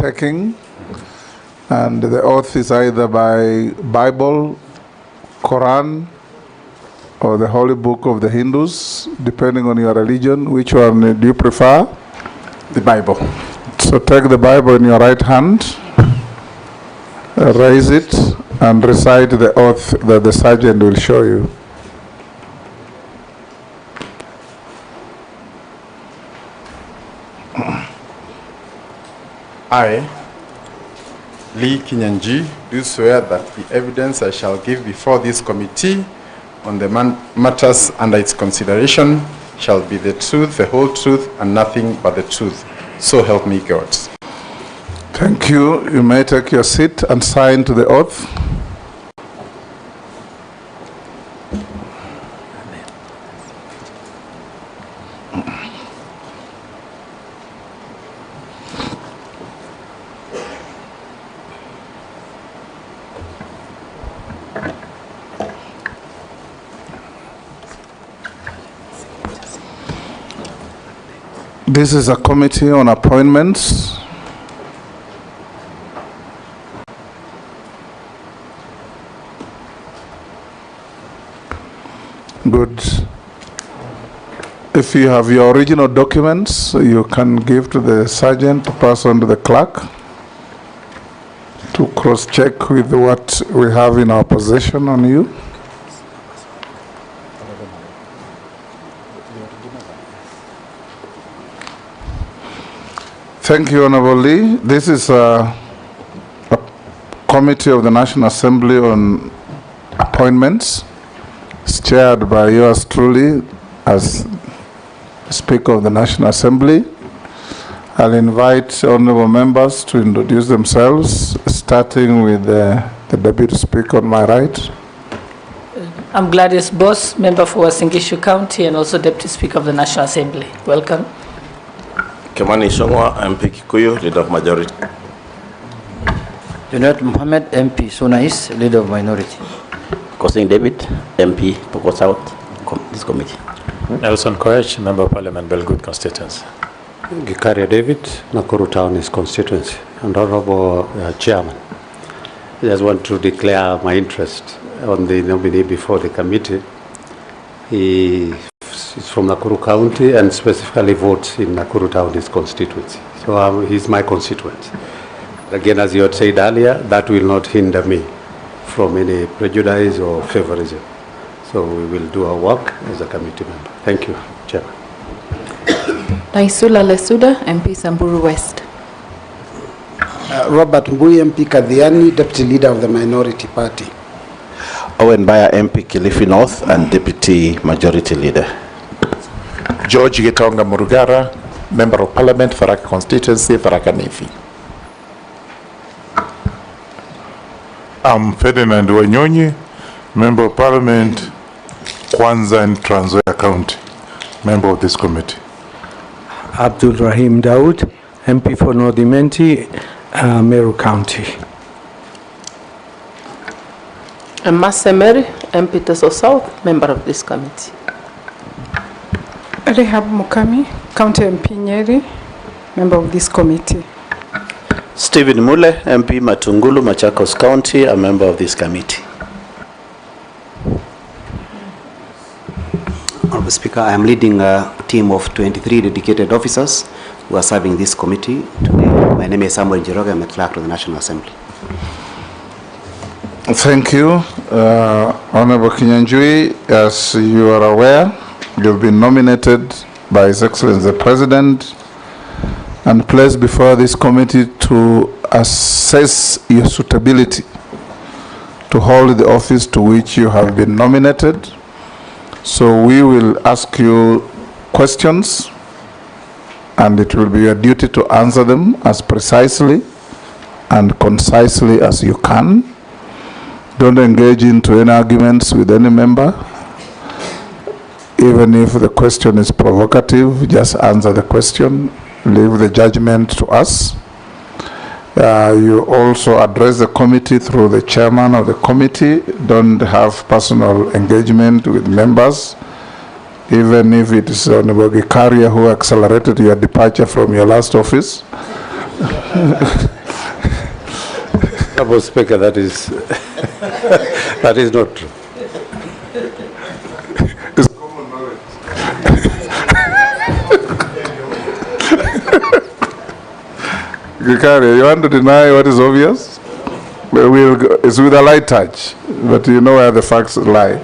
taking, and the oath is either by Bible, Quran, or the Holy Book of the Hindus, depending on your religion. Which one do you prefer? The Bible. So take the Bible in your right hand, raise it, and recite the oath that the sergeant will show you. I, Kinyanjui, do swear that the evidence I shall give before this committee on the matters under its consideration shall be the truth, the whole truth, and nothing but the truth. So help me God. Thank you. You may take your seat and sign to the oath. This is a committee on appointments. Good. If you have your original documents, you can give to the sergeant to pass on to the clerk to cross-check with what we have in our possession on you. Thank you, Honorable Lee. This is a committee of the National Assembly on appointments. It's chaired by yours truly as Speaker of the National Assembly. I'll invite honorable members to introduce themselves, starting with the Deputy Speaker on my right. I'm Gladys Boss, member for Uasin Gishu County and also Deputy Speaker of the National Assembly. Welcome. Kemani Shongwa, MP Kikuyu, Leader of Majority. Junaid Mohammed, MP Suna East, Leader of Minority. Kosing David, MP Poko South, this committee. Nelson Koech, Member of Parliament, Belgood constituency. Gikaria David, Nakuru Town is constituency. And Honorable Chairman, I just want to declare my interest on the nominee before the committee. He is from Nakuru County and specifically votes in Nakuru Town, his constituency. So he's my constituent. Again, as you had said earlier, that will not hinder me from any prejudice or favorism. So we will do our work as a committee member. Thank you, Chairman. Naisula Lesuda, MP Samburu West. Robert Mbui, MP Kadhiani, Deputy Leader of the Minority Party. Owen Baya, MP Kilifi North and Deputy Majority Leader. George Gitonga Murugara, Member of Parliament, Tharaka Constituency, Tharaka Nithi. I'm Ferdinand Wanyonyi, Member of Parliament, Kwanza and Trans Nzoia County, member of this committee. Abdul Rahim Daud, MP for Nordimenti, Meru County. Masemeri, MP Teso South, member of this committee. Rehab Mukami, County MP Nyeri, member of this committee. Stephen Mule, MP Matungulu, Machakos County, a member of this committee. Honorable Speaker, I am leading a team of 23 dedicated officers who are serving this committee today. My name is Samuel Jiroga. I'm a clerk of the National Assembly. Thank you. Honorable Kinyanjui, as you are aware, you've been nominated by His Excellency the President and placed before this committee to assess your suitability to hold the office to which you have been nominated. So we will ask you questions and it will be your duty to answer them as precisely and concisely as you can. Don't engage into any arguments with any member. Even if the question is provocative, just answer the question. Leave the judgment to us. You also address the committee through the chairman of the committee. Don't have personal engagement with members. Even if it is Honorable Gikaria who accelerated your departure from your last office. Honorable Speaker, that is that is not true. It's common knowledge. Gikari, you want to deny what is obvious? It's with a light touch, but you know where the facts lie.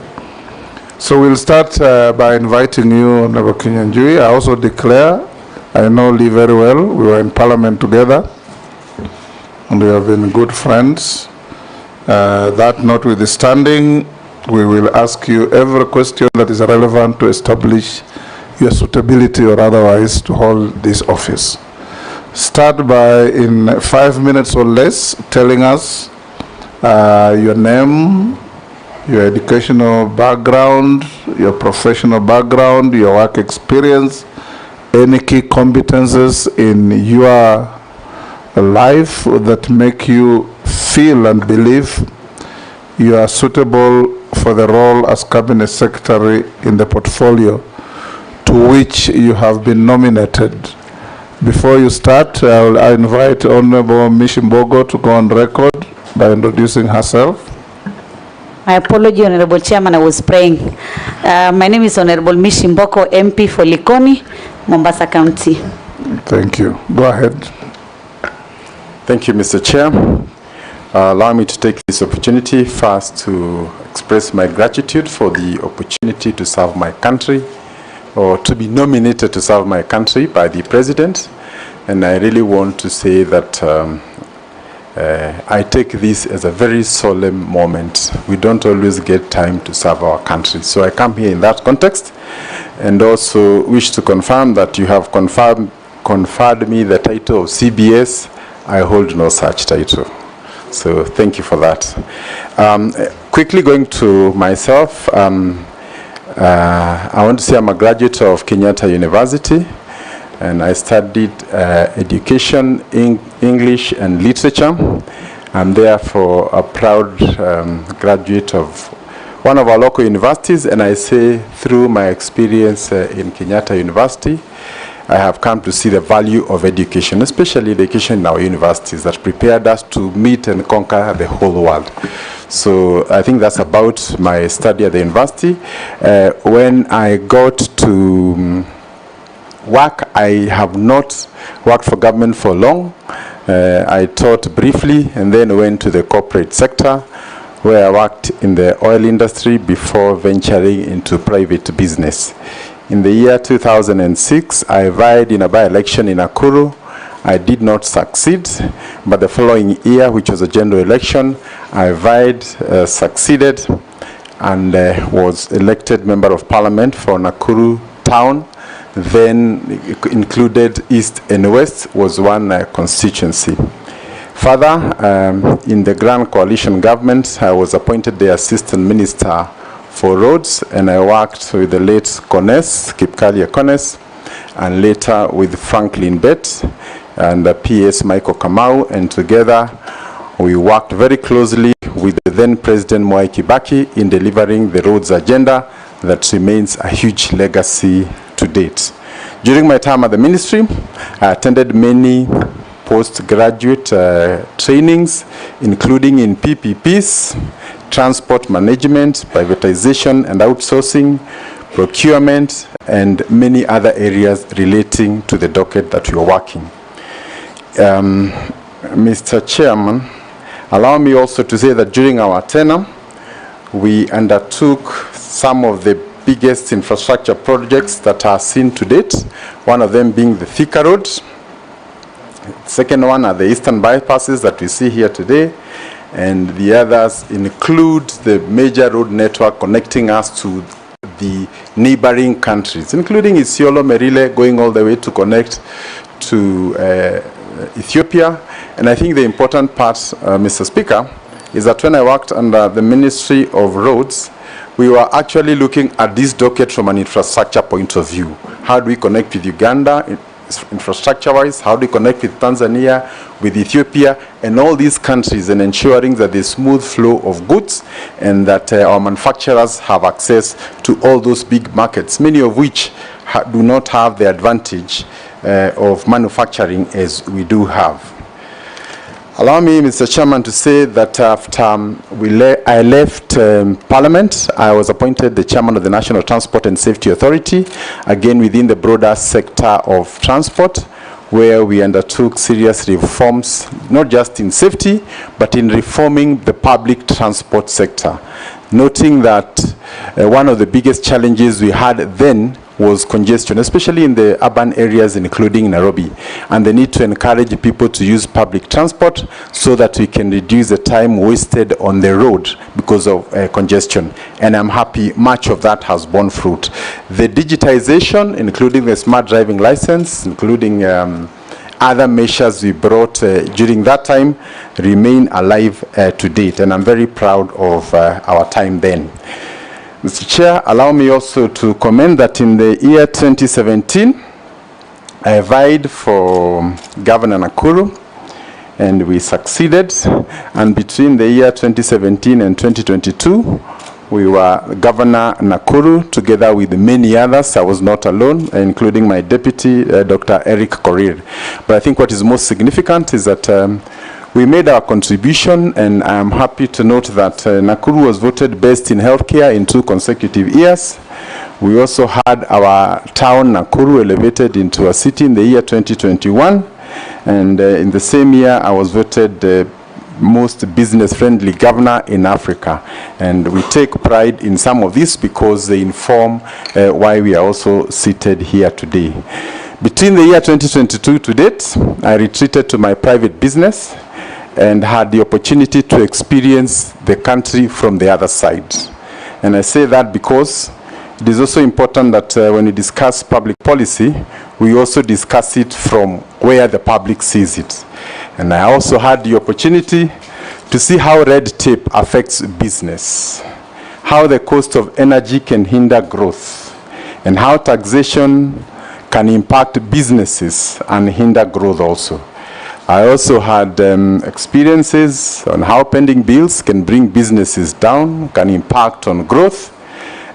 So we'll start by inviting you, Honorable Kinyanjui. I also declare, I know Lee very well. We were in Parliament together, and we have been good friends. That notwithstanding, we will ask you every question that is relevant to establish your suitability or otherwise to hold this office. Start by, in 5 minutes or less, telling us your name, your educational background, your professional background, your work experience, any key competences in your life that make you feel and believe you are suitable for the role as Cabinet Secretary in the portfolio to which you have been nominated. Before you start, I invite Honorable Mishimbogo to go on record by introducing herself. My apology, Honorable Chairman, I was praying. My name is Honorable Mishimboko, MP for Likoni, Mombasa County. Thank you. Go ahead. Thank you, Mr. Chair. Allow me to take this opportunity first to express my gratitude for the opportunity to serve my country, or to be nominated to serve my country by the President. And I really want to say that I take this as a very solemn moment. We don't always get time to serve our country. So I come here in that context, and also wish to confirm that you have conferred me the title of CBS. I hold no such title. So thank you for that. Quickly going to myself, I want to say I'm a graduate of Kenyatta University, and I studied education, English and literature. I'm therefore a proud graduate of one of our local universities, and I say through my experience in Kenyatta University, I have come to see the value of education, especially education in our universities that prepared us to meet and conquer the whole world. So I think that's about my study at the university. When I got to work, I have not worked for government for long. I taught briefly and then went to the corporate sector, where I worked in the oil industry before venturing into private business. In the year 2006, I vied in a by-election in Nakuru. I did not succeed, but the following year, which was a general election, I vied, succeeded, and was elected Member of Parliament for Nakuru Town. Then included East and West was one constituency. Further, in the Grand Coalition government, I was appointed the Assistant Minister for Roads, and I worked with the late Kipkalia Kones, and later with Franklin Bett and the PS Michael Kamau, and together we worked very closely with the then President Mwai Kibaki in delivering the roads agenda that remains a huge legacy to date. During my time at the ministry, I attended many postgraduate trainings, including in PPPs, transport management, privatization and outsourcing, procurement, and many other areas relating to the docket that we are working. Mr. Chairman, allow me also to say that during our tenure, we undertook some of the biggest infrastructure projects that are seen to date, one of them being the Thika Road. Second one are the eastern bypasses that we see here today, and the others include the major road network connecting us to the neighboring countries, including Isiolo, Merile, going all the way to connect to Ethiopia. And I think the important part, Mr. Speaker, is that when I worked under the Ministry of Roads, we were actually looking at this docket from an infrastructure point of view. How do we connect with Uganda infrastructure-wise? How do we connect with Tanzania, with Ethiopia, and all these countries, and ensuring that there's smooth flow of goods and that our manufacturers have access to all those big markets, many of which do not have the advantage of manufacturing as we do have. Allow me, Mr. Chairman, to say that after I left Parliament, I was appointed the Chairman of the National Transport and Safety Authority, again within the broader sector of transport, where we undertook serious reforms, not just in safety, but in reforming the public transport sector. Noting that one of the biggest challenges we had then was congestion, especially in the urban areas, including Nairobi, and the need to encourage people to use public transport so that we can reduce the time wasted on the road because of congestion. And I'm happy much of that has borne fruit. The digitization, including the smart driving license, including other measures we brought during that time, remain alive to date, and I'm very proud of our time then. Mr. Chair, allow me also to comment that in the year 2017, I vied for Governor Nakuru, and we succeeded. And between the year 2017 and 2022, we were Governor Nakuru together with many others. I was not alone, including my deputy, Dr. Eric Korir. But I think what is most significant is that we made our contribution, and I'm happy to note that Nakuru was voted best in healthcare in 2 consecutive years. We also had our town, Nakuru, elevated into a city in the year 2021. And in the same year, I was voted the most business-friendly governor in Africa. And we take pride in some of this because they inform why we are also seated here today. Between the year 2022 to date, I retreated to my private business and had the opportunity to experience the country from the other side. And I say that because it is also important that when we discuss public policy, we also discuss it from where the public sees it. And I also had the opportunity to see how red tape affects business, how the cost of energy can hinder growth, and how taxation can impact businesses and hinder growth also. I also had experiences on how pending bills can bring businesses down, can impact on growth,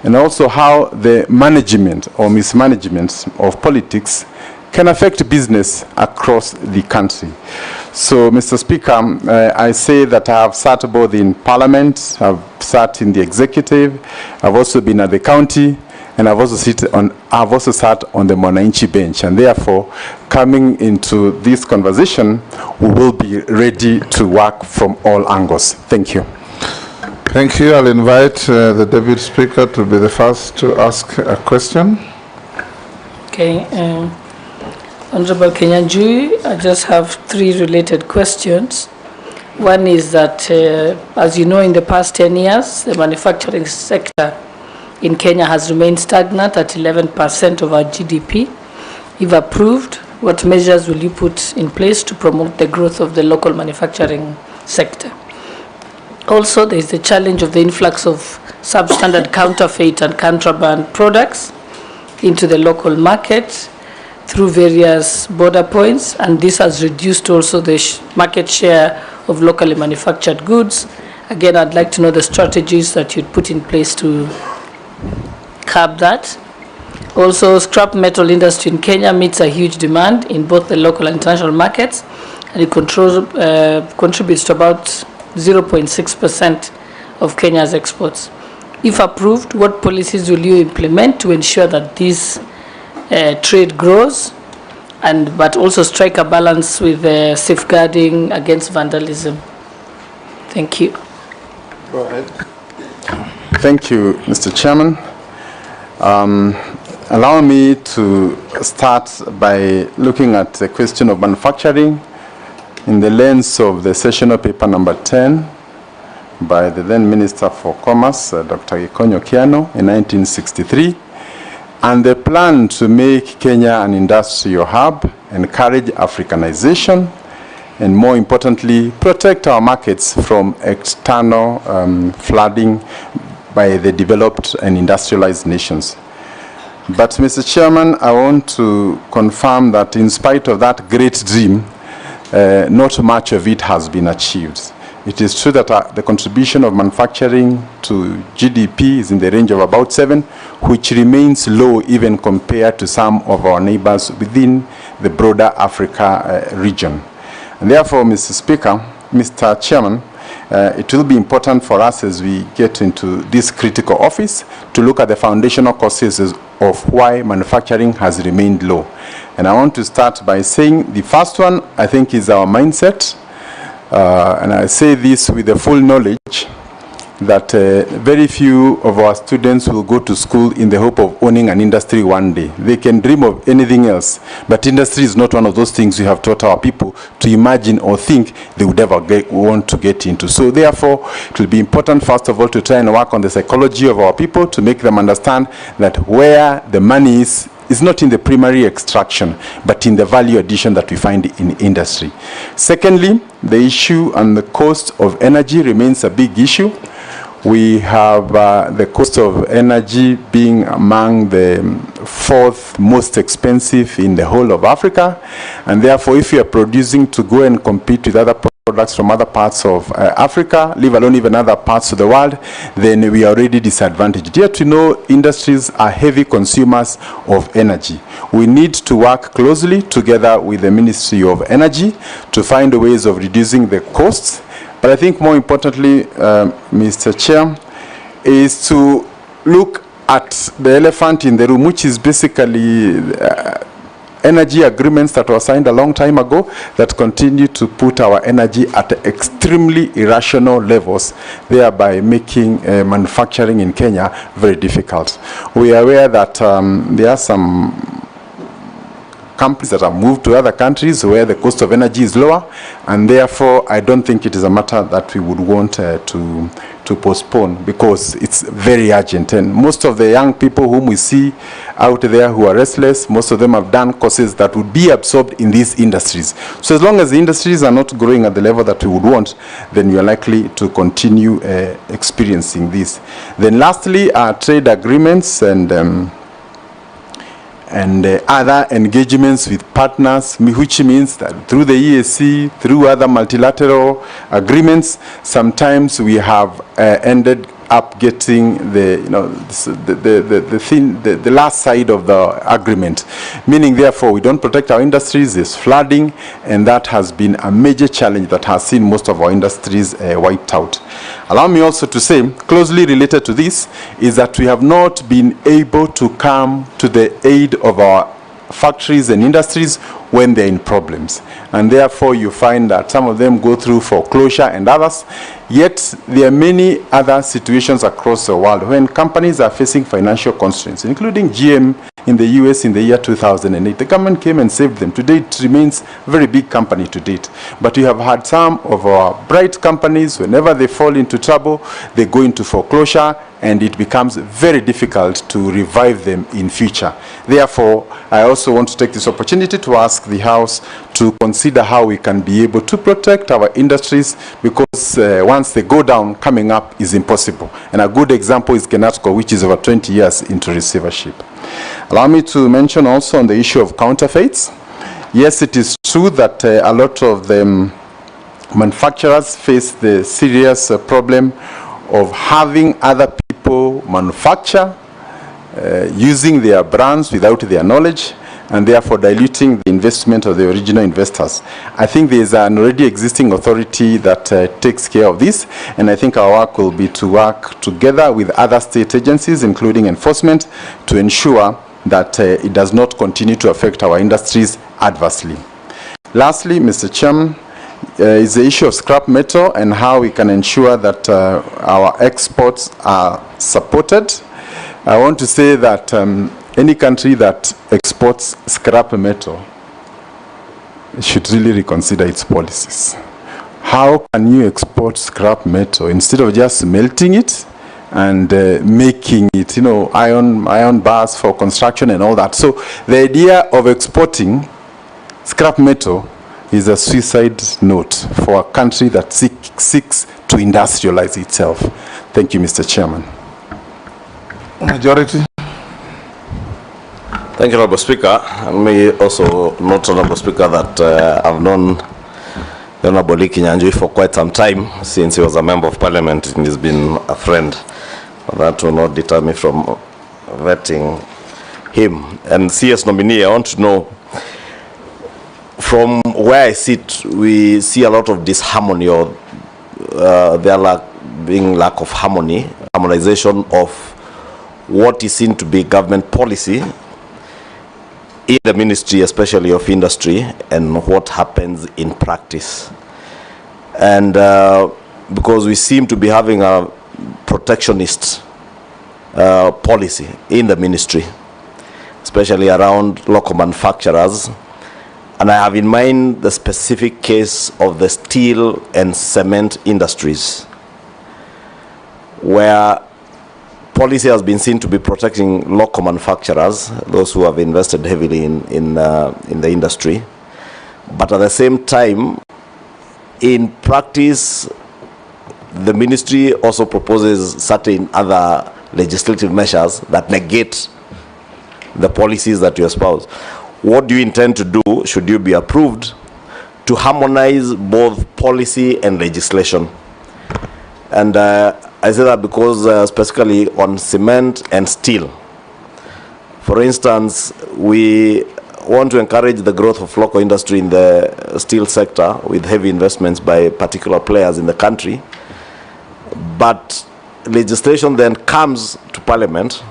and also how the management or mismanagement of politics can affect business across the country. So, Mr. Speaker, I say that I have sat both in Parliament, I've sat in the executive, I've also been at the county, and I've also sat on the Mwananchi bench, and therefore, coming into this conversation, we will be ready to work from all angles. Thank you. Thank you. I'll invite the Deputy Speaker to be the first to ask a question. Okay. Honorable Kinyanjui, I just have 3 related questions. One is that, as you know, in the past 10 years, the manufacturing sector in Kenya has remained stagnant at 11% of our GDP. If approved, what measures will you put in place to promote the growth of the local manufacturing sector? Also, there is the challenge of the influx of substandard counterfeit and contraband products into the local market through various border points, and this has reduced also the market share of locally manufactured goods. Again, I'd like to know the strategies that you'd put in place to curb that. Also, scrap metal industry in Kenya meets a huge demand in both the local and international markets, and it contributes to about 0.6% of Kenya's exports. If approved, what policies will you implement to ensure that this trade grows, but also strike a balance with safeguarding against vandalism? Thank you. Go ahead. Thank you, Mr. Chairman. Allow me to start by looking at the question of manufacturing in the lens of the sessional paper number 10 by the then Minister for Commerce, Dr. Gikonyo Kiano, in 1963, and the plan to make Kenya an industrial hub, encourage Africanization, and more importantly, protect our markets from external flooding by the developed and industrialized nations. But, Mr. Chairman, I want to confirm that in spite of that great dream, not much of it has been achieved. It is true that the contribution of manufacturing to GDP is in the range of about 7, which remains low even compared to some of our neighbors within the broader Africa region. And therefore, Mr. Chairman, it will be important for us as we get into this critical office to look at the foundational causes of why manufacturing has remained low. And I want to start by saying the first one, I think, is our mindset. And I say this with the full knowledge that very few of our students will go to school in the hope of owning an industry one day. They can dream of anything else, but industry is not one of those things we have taught our people to imagine or think they would ever want to get into. So therefore, it will be important, first of all, to try and work on the psychology of our people to make them understand that where the money is not in the primary extraction, but in the value addition that we find in industry. Secondly, the issue and the cost of energy remains a big issue. We have the cost of energy being among the 4th most expensive in the whole of Africa, and therefore if you are producing to go and compete with other products from other parts of Africa, leave alone even other parts of the world, then we are already disadvantaged. Yet we know industries are heavy consumers of energy. We need to work closely together with the Ministry of Energy to find ways of reducing the costs. But I think more importantly, Mr. Chair, is to look at the elephant in the room, which is basically energy agreements that were signed a long time ago that continue to put our energy at extremely irrational levels, thereby making manufacturing in Kenya very difficult. We are aware that there are some companies that have moved to other countries where the cost of energy is lower, and therefore I don't think it is a matter that we would want to postpone, because it's very urgent. And most of the young people whom we see out there who are restless, most of them have done courses that would be absorbed in these industries. So as long as the industries are not growing at the level that we would want, then we are likely to continue experiencing this. Then lastly, our trade agreements and other engagements with partners, which means that through the EAC, through other multilateral agreements, sometimes we have ended up getting the last side of the agreement, meaning therefore we don't protect our industries. There's flooding, and that has been a major challenge that has seen most of our industries wiped out. Allow me also to say, closely related to this, is that we have not been able to come to the aid of our factories and industries when they're in problems, and therefore you find that some of them go through foreclosure and others. Yet there are many other situations across the world when companies are facing financial constraints, including GM in the US in the year 2008. The government came and saved them. Today it remains a very big company to date. But we have had some of our bright companies, whenever they fall into trouble, they go into foreclosure, and it becomes very difficult to revive them in future. Therefore, I also want to take this opportunity to ask the House to consider how we can be able to protect our industries, because once they go down, coming up is impossible. And a good example is Kenyatta, which is over 20 years into receivership. Allow me to mention also on the issue of counterfeits. Yes, it is true that a lot of the manufacturers face the serious problem of having other people manufacture using their brands without their knowledge, and therefore diluting the investment of the original investors. I think there is an already existing authority that takes care of this, and I think our work will be to work together with other state agencies, including enforcement, to ensure that it does not continue to affect our industries adversely. Lastly, Mr. Chairman, is the issue of scrap metal and how we can ensure that our exports are supported. I want to say that any country that exports scrap metal should really reconsider its policies. How can you export scrap metal instead of just melting it and making it, iron bars for construction and all that? So the idea of exporting scrap metal is a suicide note for a country that seeks to industrialize itself. Thank you, Mr. Chairman. Majority. Thank you, Honorable Speaker. And me also note, Honorable Speaker, that I've known the Honorable Kinyanjui for quite some time, since he was a member of Parliament, and he's been a friend. But that will not deter me from vetting him. And CS nominee, I want to know, from where I sit, we see a lot of disharmony, or there being lack of harmonization of what is seen to be government policy in the ministry, especially of industry, and what happens in practice. And because we seem to be having a protectionist policy in the ministry, especially around local manufacturers. And I have in mind the specific case of the steel and cement industries, where policy has been seen to be protecting local manufacturers, those who have invested heavily in the industry. But at the same time, in practice, the ministry also proposes certain other legislative measures that negate the policies that you espouse. What do you intend to do, should you be approved, to harmonize both policy and legislation? And I say that because specifically on cement and steel. For instance, we want to encourage the growth of local industry in the steel sector with heavy investments by particular players in the country. But legislation then comes to Parliament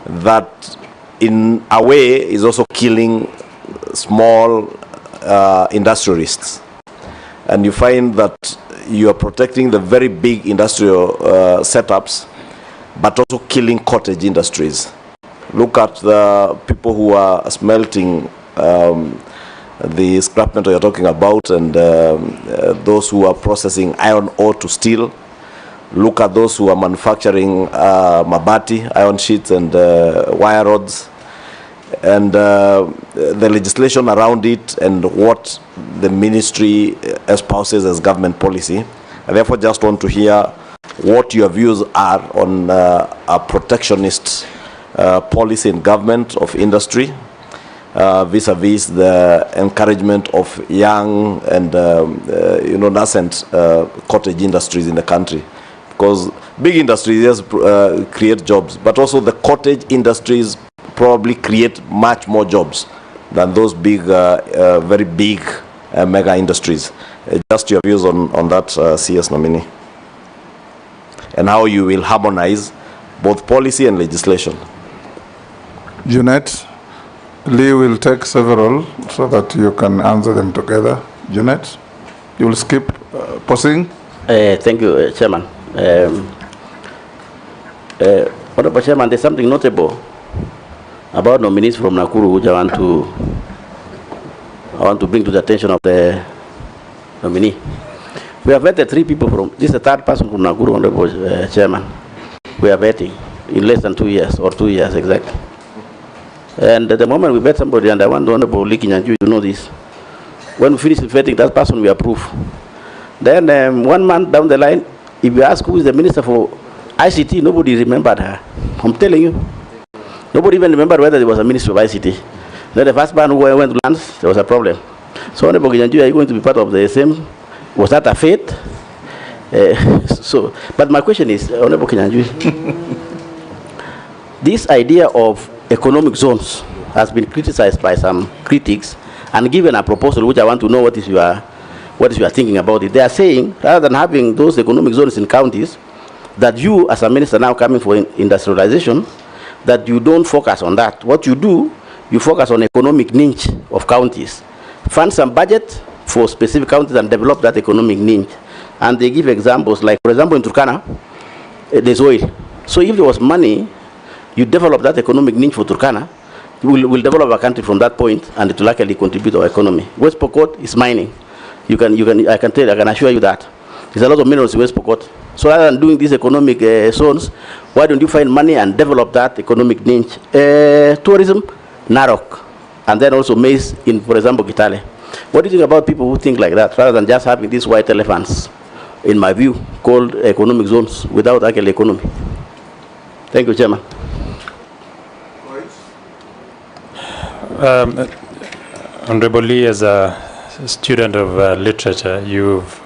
that in a way is also killing small industrialists. And you find that you are protecting the very big industrial setups, but also killing cottage industries. Look at the people who are smelting the scrap metal you're talking about, and those who are processing iron ore to steel. Look at those who are manufacturing mabati, iron sheets, and wire rods. And the legislation around it, and what the ministry espouses as government policy. I therefore just want to hear what your views are on a protectionist policy in government of industry vis-a-vis the encouragement of young and nascent cottage industries in the country. Because big industries, yes, create jobs, but also the cottage industries probably create much more jobs than those big, very big mega industries. Just your views on that, CS nominee, and how you will harmonize both policy and legislation. Junet, Lee will take several so that you can answer them together. Junet, you will skip posing. Thank you, Chairman. Honorable Chairman, there's something notable about nominees from Nakuru, which I want to bring to the attention of the nominee. We have vetted 3 people from, this is the 3rd person from Nakuru, Honorable Chairman. We are vetting in less than 2 years, or 2 years exactly. And at the moment we vet somebody, and I want Honorable Kinyanjui to know this, when we finish vetting that person, we approve. Then 1 month down the line, if you ask who is the minister for ICT, nobody remembered her. I'm telling you. Nobody even remembered whether there was a minister of ICT. Then the first man who went to lands, there was a problem. So, Honorable Kinyanjui, are you going to be part of the same? Was that a fate? But my question is, Honorable Kinyanjui, this idea of economic zones has been criticized by some critics and given a proposal, which I want to know what is your thinking about it. They are saying, rather than having those economic zones in counties, that you, as a minister now coming for industrialization, that you don't focus on that. What you do, you focus on economic niche of counties. Fund some budget for specific counties and develop that economic niche. And they give examples, like, for example, in Turkana, there's oil. So if there was money, you develop that economic niche for Turkana, we'll develop a country from that point, and it will actually contribute to our economy. West Pokot is mining. I can assure you that. There's a lot of minerals in West Pokot. So rather than doing these economic zones, why don't you find money and develop that economic niche? Tourism, Narok, and then also maize in, for example, Kitale. What do you think about people who think like that, rather than just having these white elephants, in my view, called economic zones without actual economy? Thank you, Chairman. Honorable Lee, as a student of literature, you've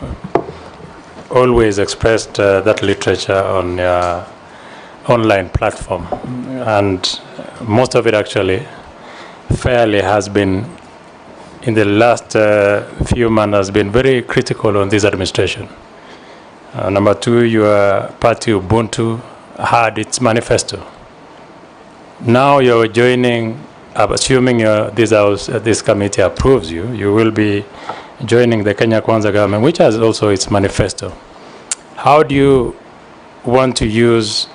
always expressed that literature on your online platform, and most of it actually fairly has been in the last few months has been very critical on this administration. Number two, your party Ubuntu had its manifesto. Now you're joining, assuming this committee approves you, you will be joining the Kenya Kwanza government, which has also its manifesto. How do you want to use,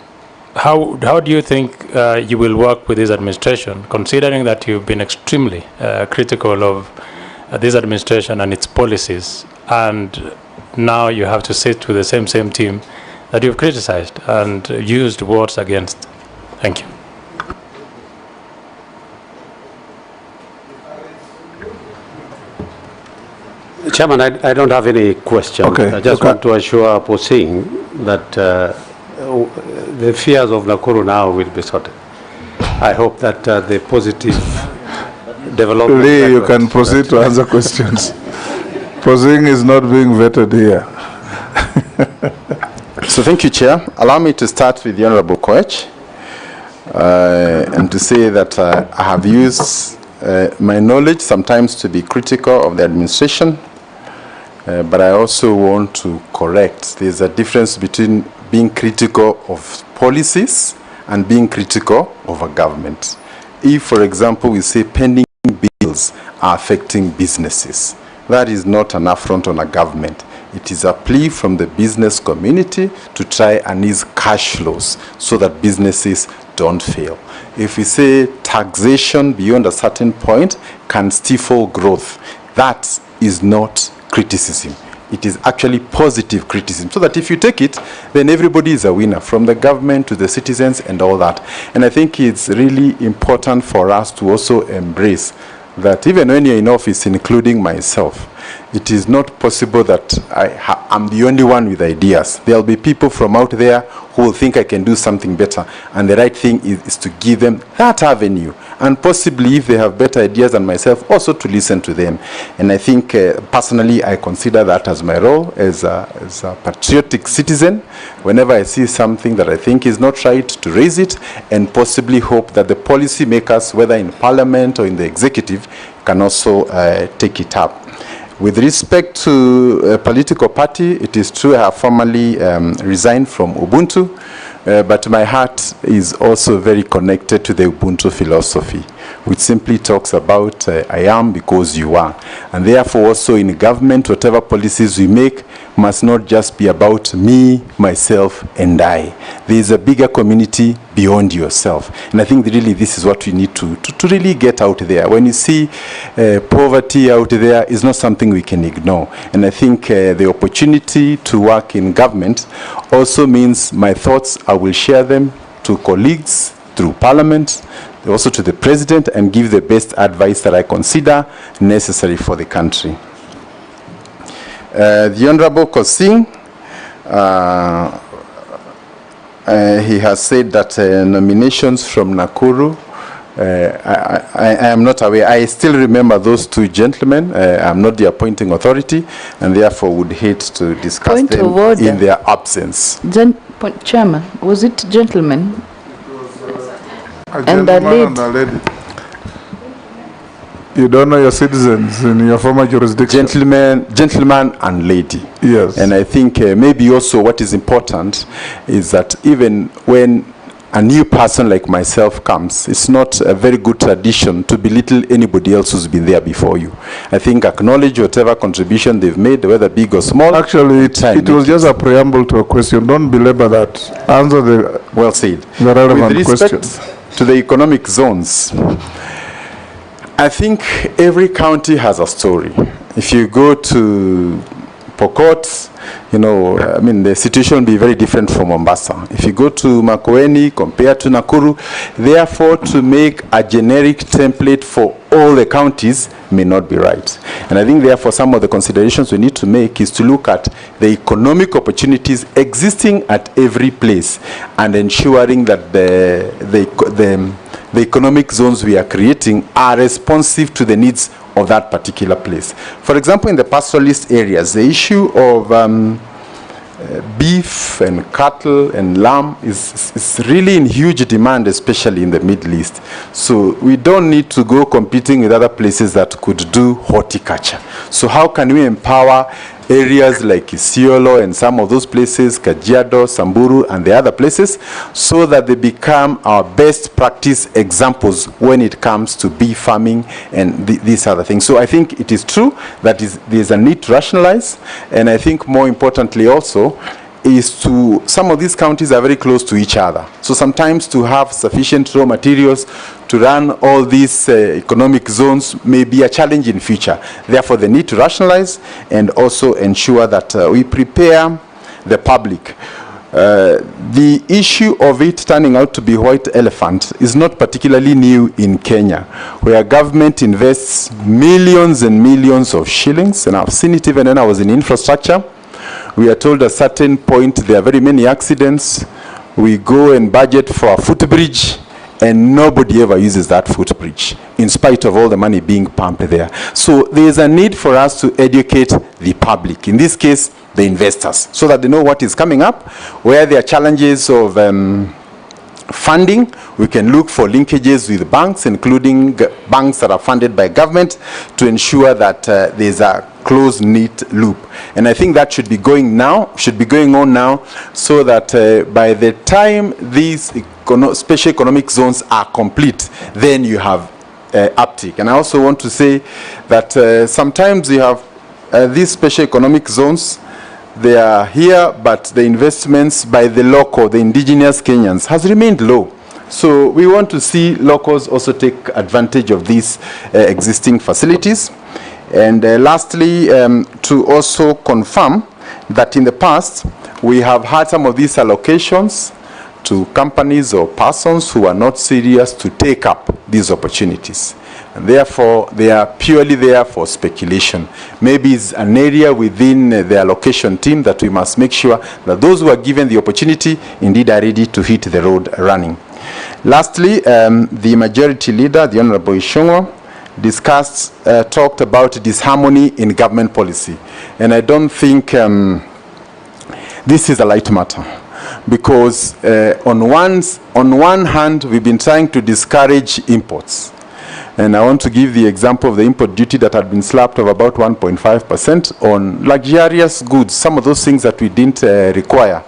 how do you think you will work with this administration, considering that you've been extremely critical of this administration and its policies, and now you have to sit with the same team that you've criticized and used words against? Thank you. Chairman, I don't have any question. Okay. I just want to assure Posing that the fears of Nakuru now will be sorted. I hope that the positive development... Lee, you can proceed to answer questions. Posing is not being vetted here. So thank you, Chair. Allow me to start with the Honorable Koech and to say that I have used my knowledge sometimes to be critical of the administration, but I also want to correct. There's a difference between being critical of policies and being critical of a government. If, for example, we say pending bills are affecting businesses, that is not an affront on a government. It is a plea from the business community to try and ease cash flows so that businesses don't fail. If we say taxation beyond a certain point can stifle growth, that is not criticism. It is actually positive criticism, so that if you take it, then everybody is a winner, from the government to the citizens and all that. And I think it's really important for us to also embrace that even when you're in office, including myself, it is not possible that I'm the only one with ideas. There'll be people from out there who will think I can do something better, and the right thing is to give them that avenue, and possibly if they have better ideas than myself, also to listen to them. And I think personally I consider that as my role as a patriotic citizen. Whenever I see something that I think is not right, to raise it, and possibly hope that the policy makers, whether in parliament or in the executive, can also take it up. With respect to a political party, it is true I have formally resigned from Ubuntu, but my heart is also very connected to the Ubuntu philosophy, which simply talks about I am because you are. And therefore also in government, whatever policies we make must not just be about me, myself, and I. There is a bigger community beyond yourself. And I think really this is what we need to really get out there. When you see poverty out there, is not something we can ignore. And I think the opportunity to work in government also means my thoughts, I will share them to colleagues through parliament, also to the president, and give the best advice that I consider necessary for the country. The Honorable Kosing, he has said that nominations from Nakuru, I am not aware. I still remember those two gentlemen. I'm not the appointing authority, and therefore would hate to discuss them in their absence. Chairman, was it gentlemen? A gentleman and a lady. You don't know your citizens in your former jurisdiction. Gentleman and lady. Yes. And I think maybe also what is important is that even when a new person like myself comes, it's not a very good tradition to belittle anybody else who's been there before you. I think acknowledge whatever contribution they've made, whether big or small. Actually, it was just a preamble to a question. Don't belabor that. Answer the well said. The relevant With respect question. To the economic zones, I think every county has a story. If you go to Pokot, you know, I mean, the situation will be very different from Mombasa. If you go to Makwiny compared to Nakuru, therefore to make a generic template for all the counties may not be right. And I think therefore some of the considerations we need to make is to look at the economic opportunities existing at every place and ensuring that the economic zones we are creating are responsive to the needs of that particular place. For example, in the pastoralist areas, the issue of beef and cattle and lamb is really in huge demand, especially in the Middle East. So we don't need to go competing with other places that could do horticulture. So how can we empower areas like Isiolo and some of those places, Kajiado, Samburu, and the other places, so that they become our best practice examples when it comes to bee farming and these other things. So I think it is true that there's a need to rationalize, and I think more importantly also is to, some of these counties are very close to each other. So sometimes to have sufficient raw materials to run all these economic zones may be a challenge in future. Therefore, the need to rationalize and also ensure that we prepare the public. The issue of it turning out to be white elephant is not particularly new in Kenya, where government invests millions and millions of shillings, and I've seen it even when I was in infrastructure. We are told at a certain point there are very many accidents. We go and budget for a footbridge, and nobody ever uses that footbridge, in spite of all the money being pumped there. So there is a need for us to educate the public, in this case, the investors, so that they know what is coming up, where there are challenges of funding. We can look for linkages with banks, including banks that are funded by government, to ensure that there's a close-knit loop. And I think that should be going on now, so that by the time these special economic zones are complete, then you have uptick. And I also want to say that sometimes you have these special economic zones, they are here, but the investments by the local, the indigenous Kenyans, has remained low. So we want to see locals also take advantage of these existing facilities. And lastly, to also confirm that in the past, we have had some of these allocations to companies or persons who are not serious to take up these opportunities. And therefore, they are purely there for speculation. Maybe it's an area within the allocation team that we must make sure that those who are given the opportunity indeed are ready to hit the road running. Lastly, the majority leader, the Honorable Ishongwa, talked about disharmony in government policy. And I don't think this is a light matter, because on one hand, we've been trying to discourage imports. And I want to give the example of the import duty that had been slapped of about 1.5% on luxurious goods, some of those things that we didn't require.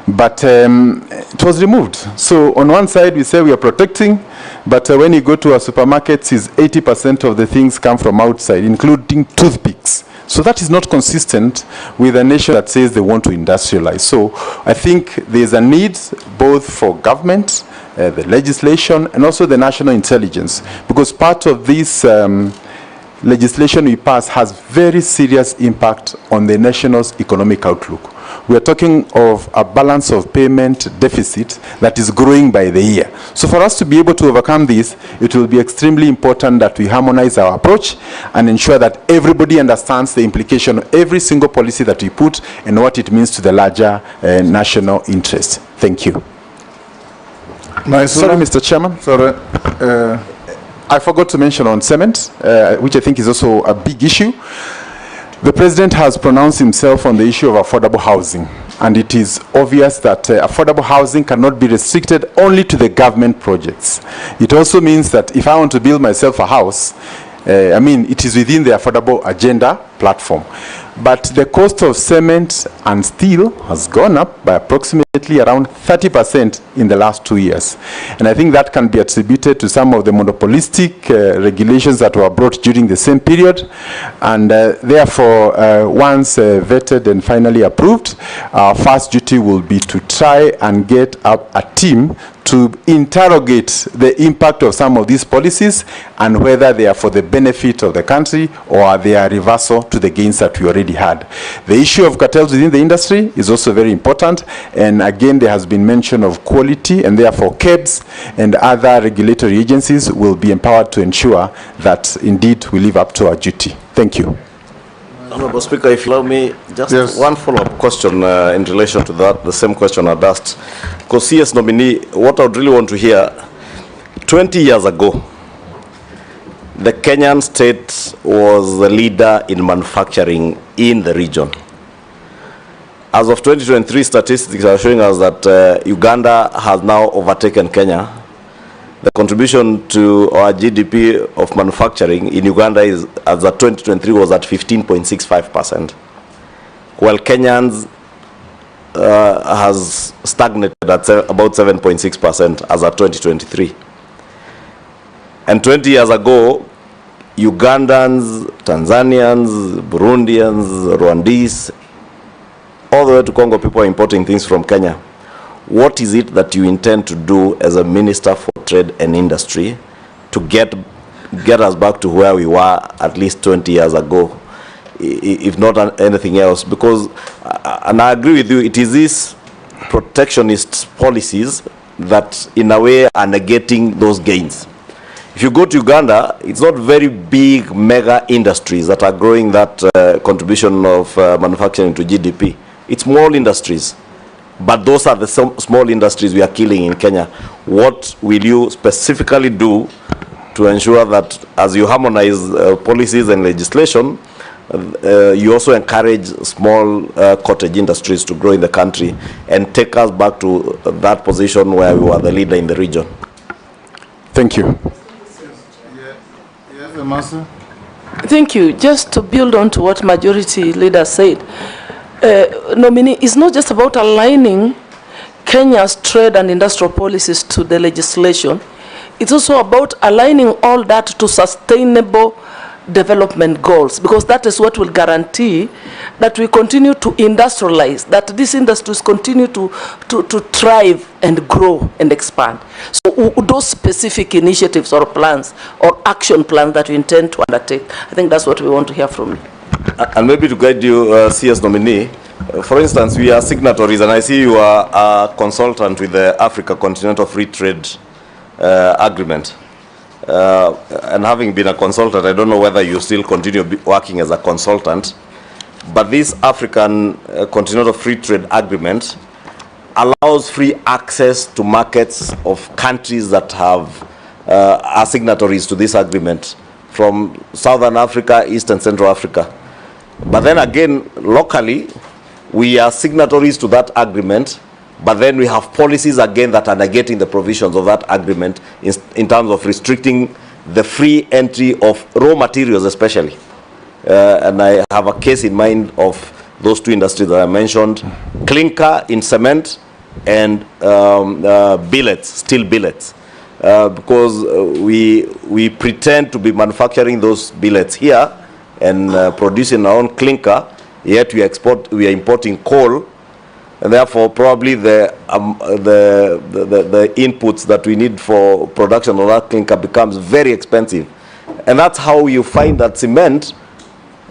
But it was removed. So on one side, we say we are protecting, but when you go to our supermarkets, 80% of the things come from outside, including toothpicks. So that is not consistent with a nation that says they want to industrialize. So I think there's a need both for government, the legislation, and also the national intelligence, because part of this legislation we pass has very serious impact on the nation's economic outlook. We are talking of a balance of payment deficit that is growing by the year. So for us to be able to overcome this, it will be extremely important that we harmonize our approach and ensure that everybody understands the implication of every single policy that we put and what it means to the larger national interest. Thank you. Sorry, Mr. Chairman. Sorry. I forgot to mention on cement, which I think is also a big issue. The President has pronounced himself on the issue of affordable housing, and it is obvious that affordable housing cannot be restricted only to the government projects. It also means that if I want to build myself a house, it is within the affordable agenda platform. But the cost of cement and steel has gone up by approximately around 30% in the last 2 years. And I think that can be attributed to some of the monopolistic regulations that were brought during the same period. And therefore, once vetted and finally approved, our first duty will be to try and get up a team to interrogate the impact of some of these policies and whether they are for the benefit of the country or they are reversal to the gains that we already had. The issue of cartels within the industry is also very important, and again there has been mention of quality, and therefore KEBS and other regulatory agencies will be empowered to ensure that indeed we live up to our duty. Thank you. Honorable Speaker, if you allow me, just one follow-up question in relation to that, the same question I'd asked. Because CS nominee, what I would really want to hear, 20 years ago, the Kenyan state was the leader in manufacturing in the region. As of 2023, statistics are showing us that Uganda has now overtaken Kenya. The contribution to our GDP of manufacturing in Uganda is, as of 2023, was at 15.65%, while Kenyans has stagnated at about 7.6% as of 2023. And 20 years ago, Ugandans, Tanzanians, Burundians, Rwandese, all the way to Congo, people are importing things from Kenya. What is it that you intend to do as a Minister for Trade and Industry to get us back to where we were at least 20 years ago, if not anything else? Because, and I agree with you, it is these protectionist policies that in a way are negating those gains. If you go to Uganda, it's not very big mega industries that are growing that contribution of manufacturing to GDP. It's small industries. But those are the small industries we are killing in Kenya. What will you specifically do to ensure that as you harmonize policies and legislation, you also encourage small cottage industries to grow in the country and take us back to that position where we were the leader in the region? Thank you. Thank you. Just to build on to what majority leader said, Nominee is not just about aligning Kenya's trade and industrial policies to the legislation. It's also about aligning all that to sustainable development goals, because that is what will guarantee that we continue to industrialize, that these industries continue to thrive and grow and expand. So those specific initiatives or plans or action plans that we intend to undertake, I think that's what we want to hear from you. And maybe to guide you, CS Nominee, for instance, we are signatories, and I see you are a consultant with the Africa Continental Free Trade Agreement. And having been a consultant, I don't know whether you still continue working as a consultant, but this African Continental Free Trade Agreement allows free access to markets of countries that have are signatories to this agreement, from Southern Africa, East and Central Africa. But then again, locally, we are signatories to that agreement, but then we have policies again that are negating the provisions of that agreement in terms of restricting the free entry of raw materials especially. And I have a case in mind of those two industries that I mentioned, Clinker in cement and billets, steel billets. Because we pretend to be manufacturing those billets here and producing our own clinker, yet we are importing coal, and therefore probably the inputs that we need for production of that clinker becomes very expensive. And that's how you find that cement,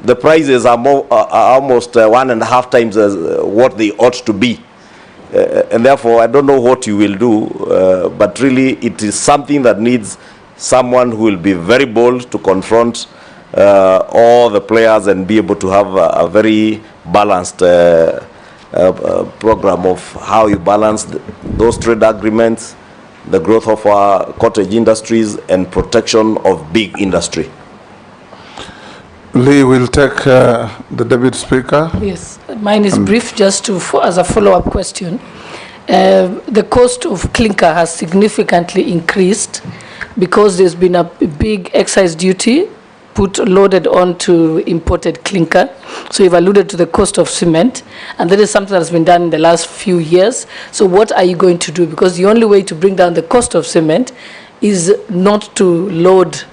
the prices are almost 1.5 times as what they ought to be. And therefore, I don't know what you will do, but really it is something that needs someone who will be very bold to confront all the players and be able to have a very balanced program of how you balance those trade agreements, the growth of our cottage industries, and protection of big industry. Lee will take the Deputy Speaker. Yes, mine is brief, just to as a follow-up question. The cost of clinker has significantly increased because there's been a big excise duty loaded onto imported clinker. So you've alluded to the cost of cement, and that is something that's been done in the last few years. So what are you going to do? Because the only way to bring down the cost of cement is not to load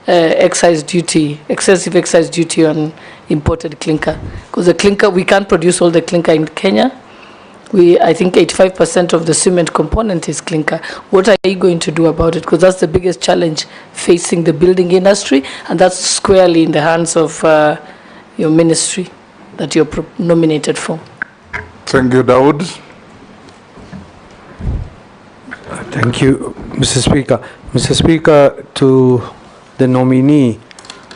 excessive excise duty on imported clinker. Because the clinker, we can't produce all the clinker in Kenya. I think 85% of the cement component is clinker. What are you going to do about it? Because that's the biggest challenge facing the building industry, and that's squarely in the hands of your ministry that you're nominated for. Thank you, Daud. Thank you, Mr. Speaker. Mr. Speaker, to the nominee,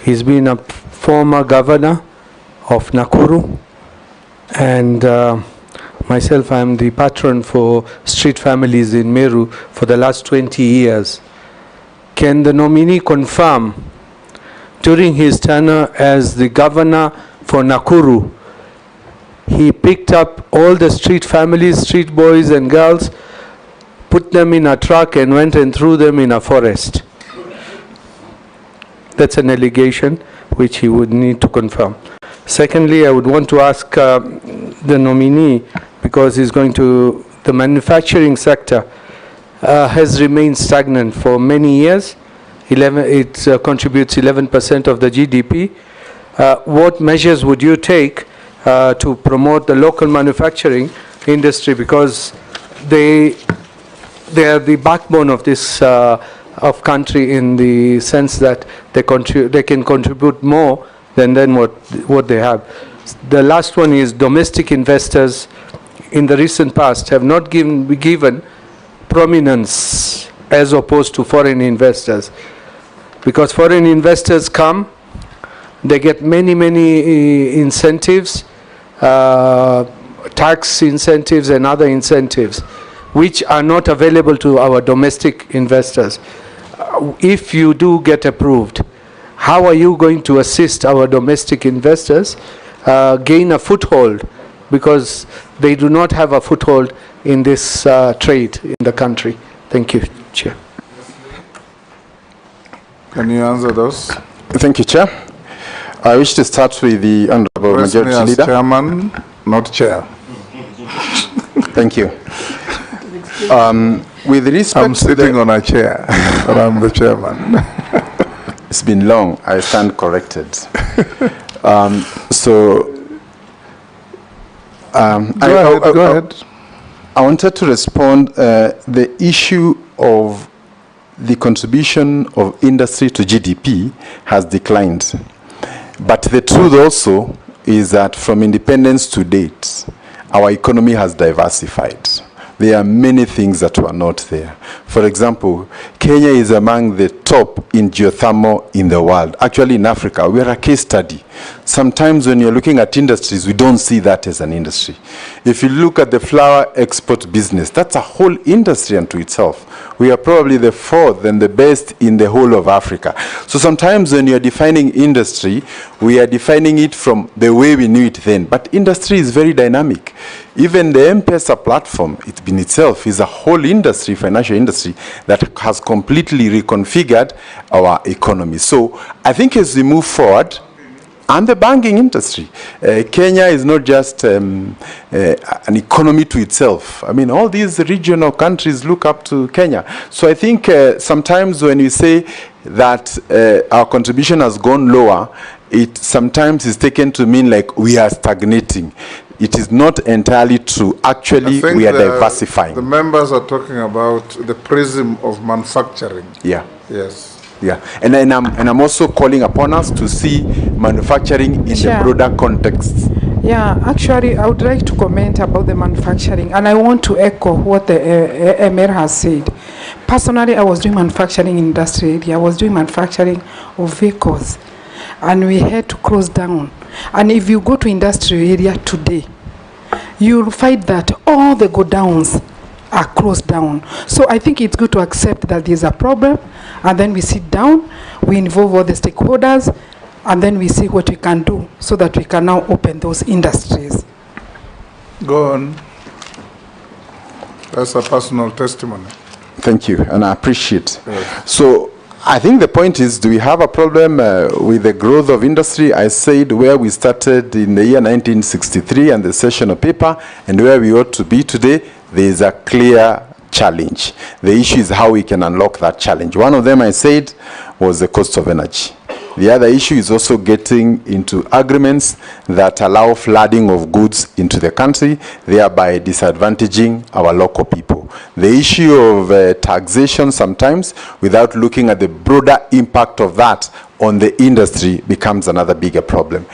he's been a former governor of Nakuru, and myself, I am the patron for street families in Meru for the last 20 years. Can the nominee confirm, during his tenure as the governor for Nakuru, he picked up all the street families, street boys and girls, put them in a truck and went and threw them in a forest. That's an allegation which he would need to confirm. Secondly, I would want to ask the nominee, because he's going to, the manufacturing sector has remained stagnant for many years. It contributes 11% of the GDP. What measures would you take to promote the local manufacturing industry, because they are the backbone of this of country, in the sense that they can contribute more than what they have. The last one is domestic investors in the recent past have not given prominence as opposed to foreign investors, because foreign investors come, they get many incentives, tax incentives and other incentives, which are not available to our domestic investors. If you do get approved, how are you going to assist our domestic investors gain a foothold, because they do not have a foothold in this trade in the country? Thank you, Chair. Can you answer those? Thank you, Chair. I wish to start with the Honorable Majority as Leader. Chairman, not Chair. Thank you. With respect I'm sitting on a chair, but I'm the chairman. It's been long. I stand corrected. Go ahead. I wanted to respond the issue of the contribution of industry to GDP has declined. But the truth also is that from independence to date, our economy has diversified. There are many things that were not there. For example, Kenya is among the top in geothermal in the world. Actually, in Africa, we are a case study. Sometimes when you're looking at industries, we don't see that as an industry. If you look at the flower export business, that's a whole industry unto itself. We are probably the fourth and the best in the whole of Africa. So sometimes when you're defining industry, we are defining it from the way we knew it then. But industry is very dynamic. Even the M-Pesa platform, it in itself is a whole industry, financial industry, that has completely reconfigured our economy. So I think as we move forward, and the banking industry, Kenya is not just an economy to itself. I mean, all these regional countries look up to Kenya. So I think sometimes when you say that our contribution has gone lower, it sometimes is taken to mean like we are stagnating. It is not entirely true. Actually, we are diversifying. The members are talking about the prism of manufacturing. Yeah. Yes. Yeah, and I'm also calling upon us to see manufacturing in the broader context. Yeah, actually, I would like to comment about the manufacturing, and I want to echo what the Emir has said. Personally, I was doing manufacturing industry area. I was doing manufacturing of vehicles, and we had to close down. And if you go to industrial area today, you'll find that all the godowns are closed down. So I think it's good to accept that there's a problem, and then we sit down, we involve all the stakeholders, and then we see what we can do so that we can now open those industries. Go on. That's a personal testimony. Thank you, and I appreciate. Yes. So I think the point is, do we have a problem with the growth of industry? I said where we started in the year 1963 and the session of paper, and where we ought to be today, there is a clear challenge. The issue is how we can unlock that challenge. One of them, I said, was the cost of energy. The other issue is also getting into agreements that allow flooding of goods into the country, thereby disadvantaging our local people. The issue of taxation sometimes, without looking at the broader impact of that on the industry, becomes another bigger problem.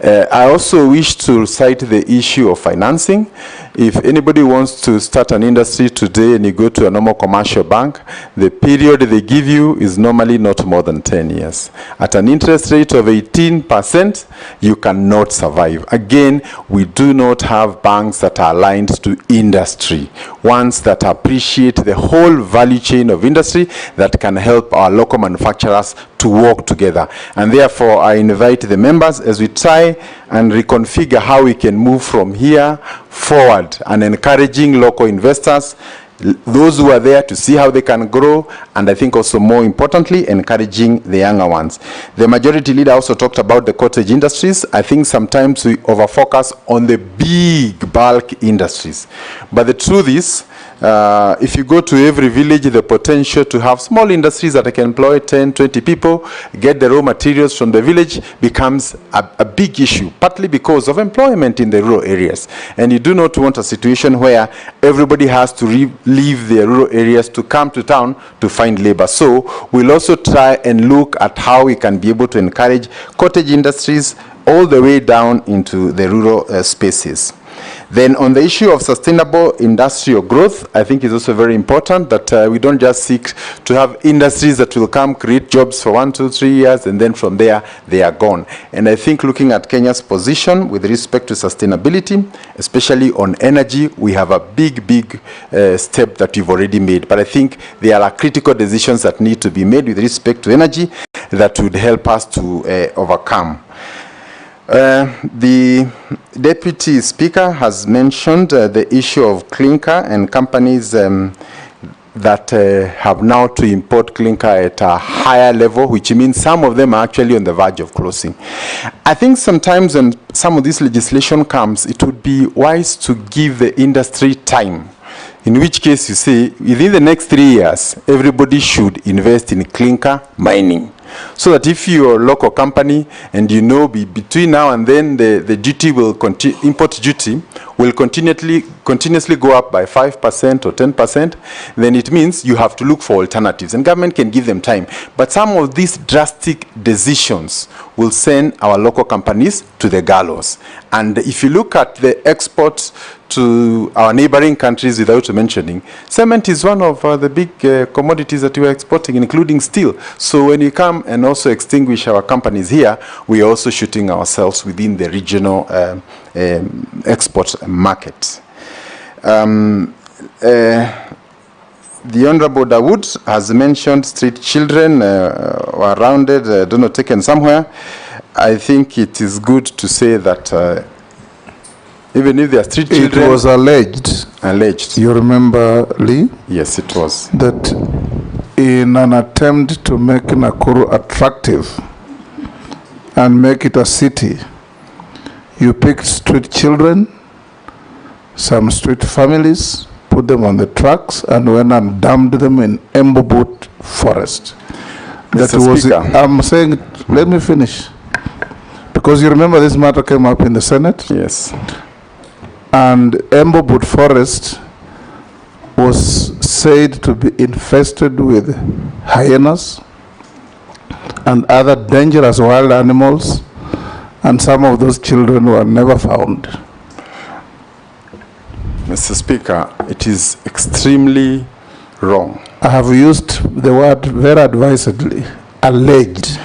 I also wish to cite the issue of financing. If anybody wants to start an industry today and you go to a normal commercial bank, the period they give you is normally not more than 10 years. At an interest rate of 18%, you cannot survive. Again, we do not have banks that are aligned to industry, ones that appreciate the whole value chain of industry that can help our local manufacturers to to work together. And therefore, I invite the members as we try and reconfigure how we can move from here forward and encouraging local investors, those who are there to see how they can grow, and I think also more importantly, encouraging the younger ones. The majority leader also talked about the cottage industries. I think sometimes we over-focus on the big bulk industries. But the truth is, if you go to every village, the potential to have small industries that can employ 10, 20 people, get the raw materials from the village becomes a big issue, partly because of employment in the rural areas. And you do not want a situation where everybody has to leave the rural areas to come to town to find labor. So we'll also try and look at how we can be able to encourage cottage industries all the way down into the rural spaces. Then on the issue of sustainable industrial growth, I think it's also very important that we don't just seek to have industries that will come create jobs for 1, 2, 3 years, and then from there they are gone. And I think looking at Kenya's position with respect to sustainability, especially on energy, we have a big step that we've already made. But I think there are critical decisions that need to be made with respect to energy that would help us to overcome. The Deputy Speaker has mentioned the issue of clinker and companies that have now to import clinker at a higher level, which means some of them are actually on the verge of closing. I think sometimes when some of this legislation comes, it would be wise to give the industry time, in which case you say within the next 3 years, everybody should invest in clinker mining. So that if you're a local company and you know between now and then the duty will import duty will continuously go up by 5% or 10%, then it means you have to look for alternatives, and government can give them time. But some of these drastic decisions will send our local companies to the gallows. And if you look at the exports to our neighboring countries, without mentioning, cement is one of the big commodities that we are exporting, including steel. So when you come and also extinguish our companies here, we are also shooting ourselves within the regional export market. The Honorable Dawood has mentioned street children were rounded, do not taken somewhere. I think it is good to say that even if they are street children... It was alleged. Alleged. You remember, Lee? Yes, it was. That in an attempt to make Nakuru attractive and make it a city, you picked street children, some street families, put them on the trucks, and went and dumped them in Embobut forest. That was it. I'm saying, let me finish. Because you remember this matter came up in the Senate? Yes. And Embobut forest was said to be infested with hyenas and other dangerous wild animals, and some of those children were never found. Mr. Speaker, it is extremely wrong. I have used the word very advisedly, alleged.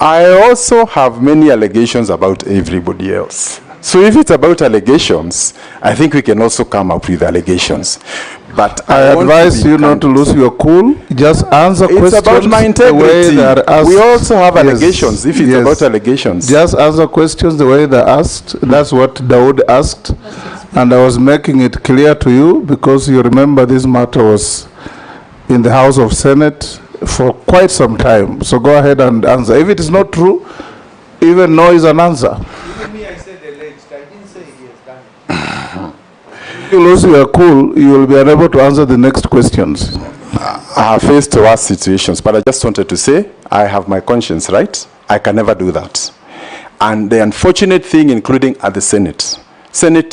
I also have many allegations about everybody else. So if it's about allegations, I think we can also come up with allegations. But I advise you not to lose your cool. Just answer questions. It's about my integrity. We also have allegations, if it's about allegations. Just answer questions the way they're asked. That's what Dawood asked. And I was making it clear to you because you remember this matter was in the House of Senate for quite some time. So go ahead and answer. If it is not true, even no is an answer. Even me, I said alleged. I didn't say he has done it. If you lose your cool, you will be unable to answer the next questions. I have faced worse situations, but I just wanted to say I have my conscience, right? I can never do that. And the unfortunate thing, including at the Senate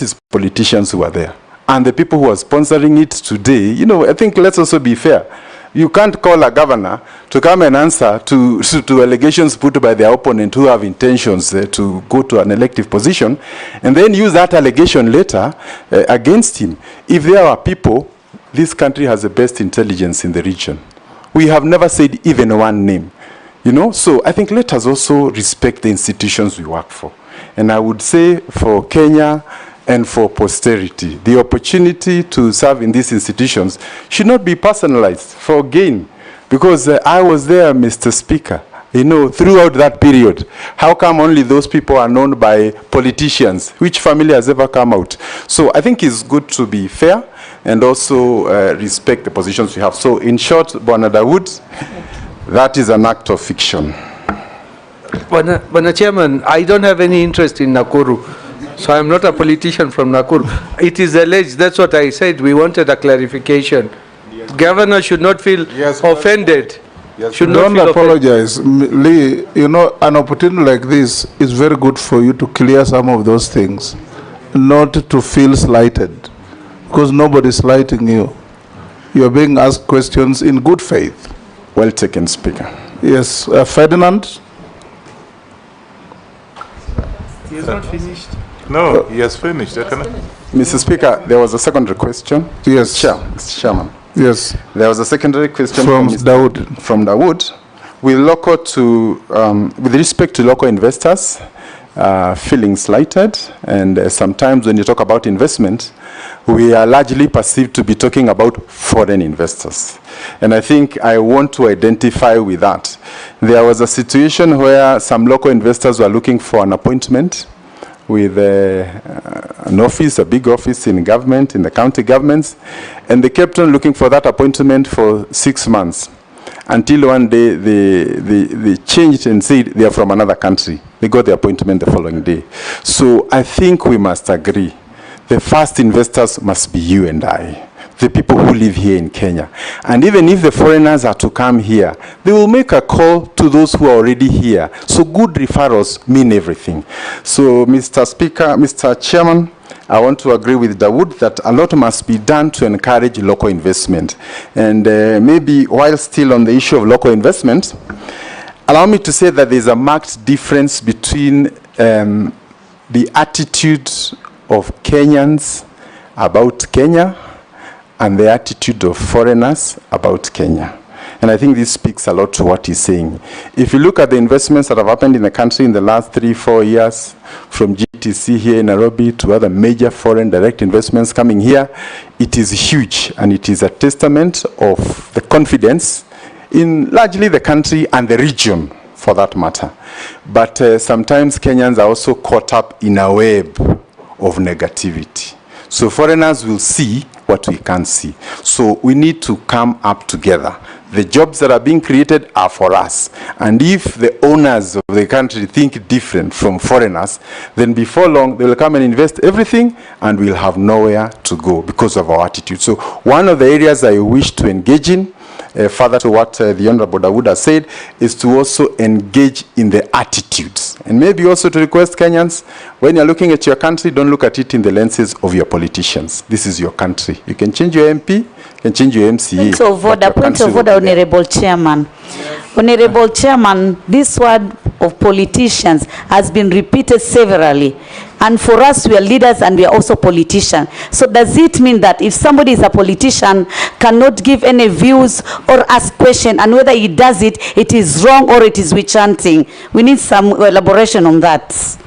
is politicians who are there. And the people who are sponsoring it today, you know, I think let's also be fair. You can't call a governor to come and answer to allegations put by their opponent who have intentions to go to an elective position, and then use that allegation later against him. If there are people, this country has the best intelligence in the region. We have never said even one name. You know, so I think let us also respect the institutions we work for. And I would say for Kenya and for posterity, the opportunity to serve in these institutions should not be personalized for gain. Because I was there, Mr. Speaker, you know, throughout that period. How come only those people are known by politicians? Which family has ever come out? So I think it's good to be fair and also respect the positions we have. So in short, Bwana Dawood, that is an act of fiction. Bwana Chairman, I don't have any interest in Nakuru, so I'm not a politician from Nakuru. It is alleged, that's what I said, we wanted a clarification. Governor should not feel offended. Should not Don't feel apologize. Lee, you know, an opportunity like this is very good for you to clear some of those things, not to feel slighted, because nobody's slighting you. You are being asked questions in good faith. Well taken, Speaker. Yes, Ferdinand? He has not finished. No, he has finished. Mr. Speaker, there was a secondary question. Yes. Mr. Chairman. Yes. There was a secondary question from Dawood. From Dawood. With respect to local investors feeling slighted, and sometimes when you talk about investment, we are largely perceived to be talking about foreign investors. And I think I want to identify with that. There was a situation where some local investors were looking for an appointment with an office, a big office in government, in the county governments, and they kept on looking for that appointment for 6 months, until one day they changed and said they are from another country. They got the appointment the following day. So I think we must agree, the first investors must be you and I, the people who live here in Kenya. And even if the foreigners are to come here, they will make a call to those who are already here. So good referrals mean everything. So Mr. Speaker, Mr. Chairman, I want to agree with Dawood that a lot must be done to encourage local investment. And maybe while still on the issue of local investment, allow me to say that there's a marked difference between the attitude of Kenyans about Kenya and the attitude of foreigners about Kenya. And I think this speaks a lot to what he's saying. If you look at the investments that have happened in the country in the last 3-4 years, from GTC here in Nairobi to other major foreign direct investments coming here, it is huge, and it is a testament of the confidence in largely the country and the region, for that matter. But sometimes Kenyans are also caught up in a web of negativity. So foreigners will see what we can't see. So we need to come up together. The jobs that are being created are for us. And if the owners of the country think different from foreigners, then before long they will come and invest everything and we'll have nowhere to go because of our attitude. So one of the areas I wish to engage in, further to what the Honorable Dawood has said, is to also engage in the attitudes. And maybe also to request Kenyans, when you're looking at your country, don't look at it in the lenses of your politicians. This is your country. You can change your MP, you can change your MCA. Point of order, Honorable Chairman. Honorable Chairman, this word of politicians has been repeated severally. And for us, we are leaders and we are also politicians. So does it mean that if somebody is a politician, cannot give any views or ask questions, and whether he does it, it is wrong or it is witch hunting? We need some elaboration on that.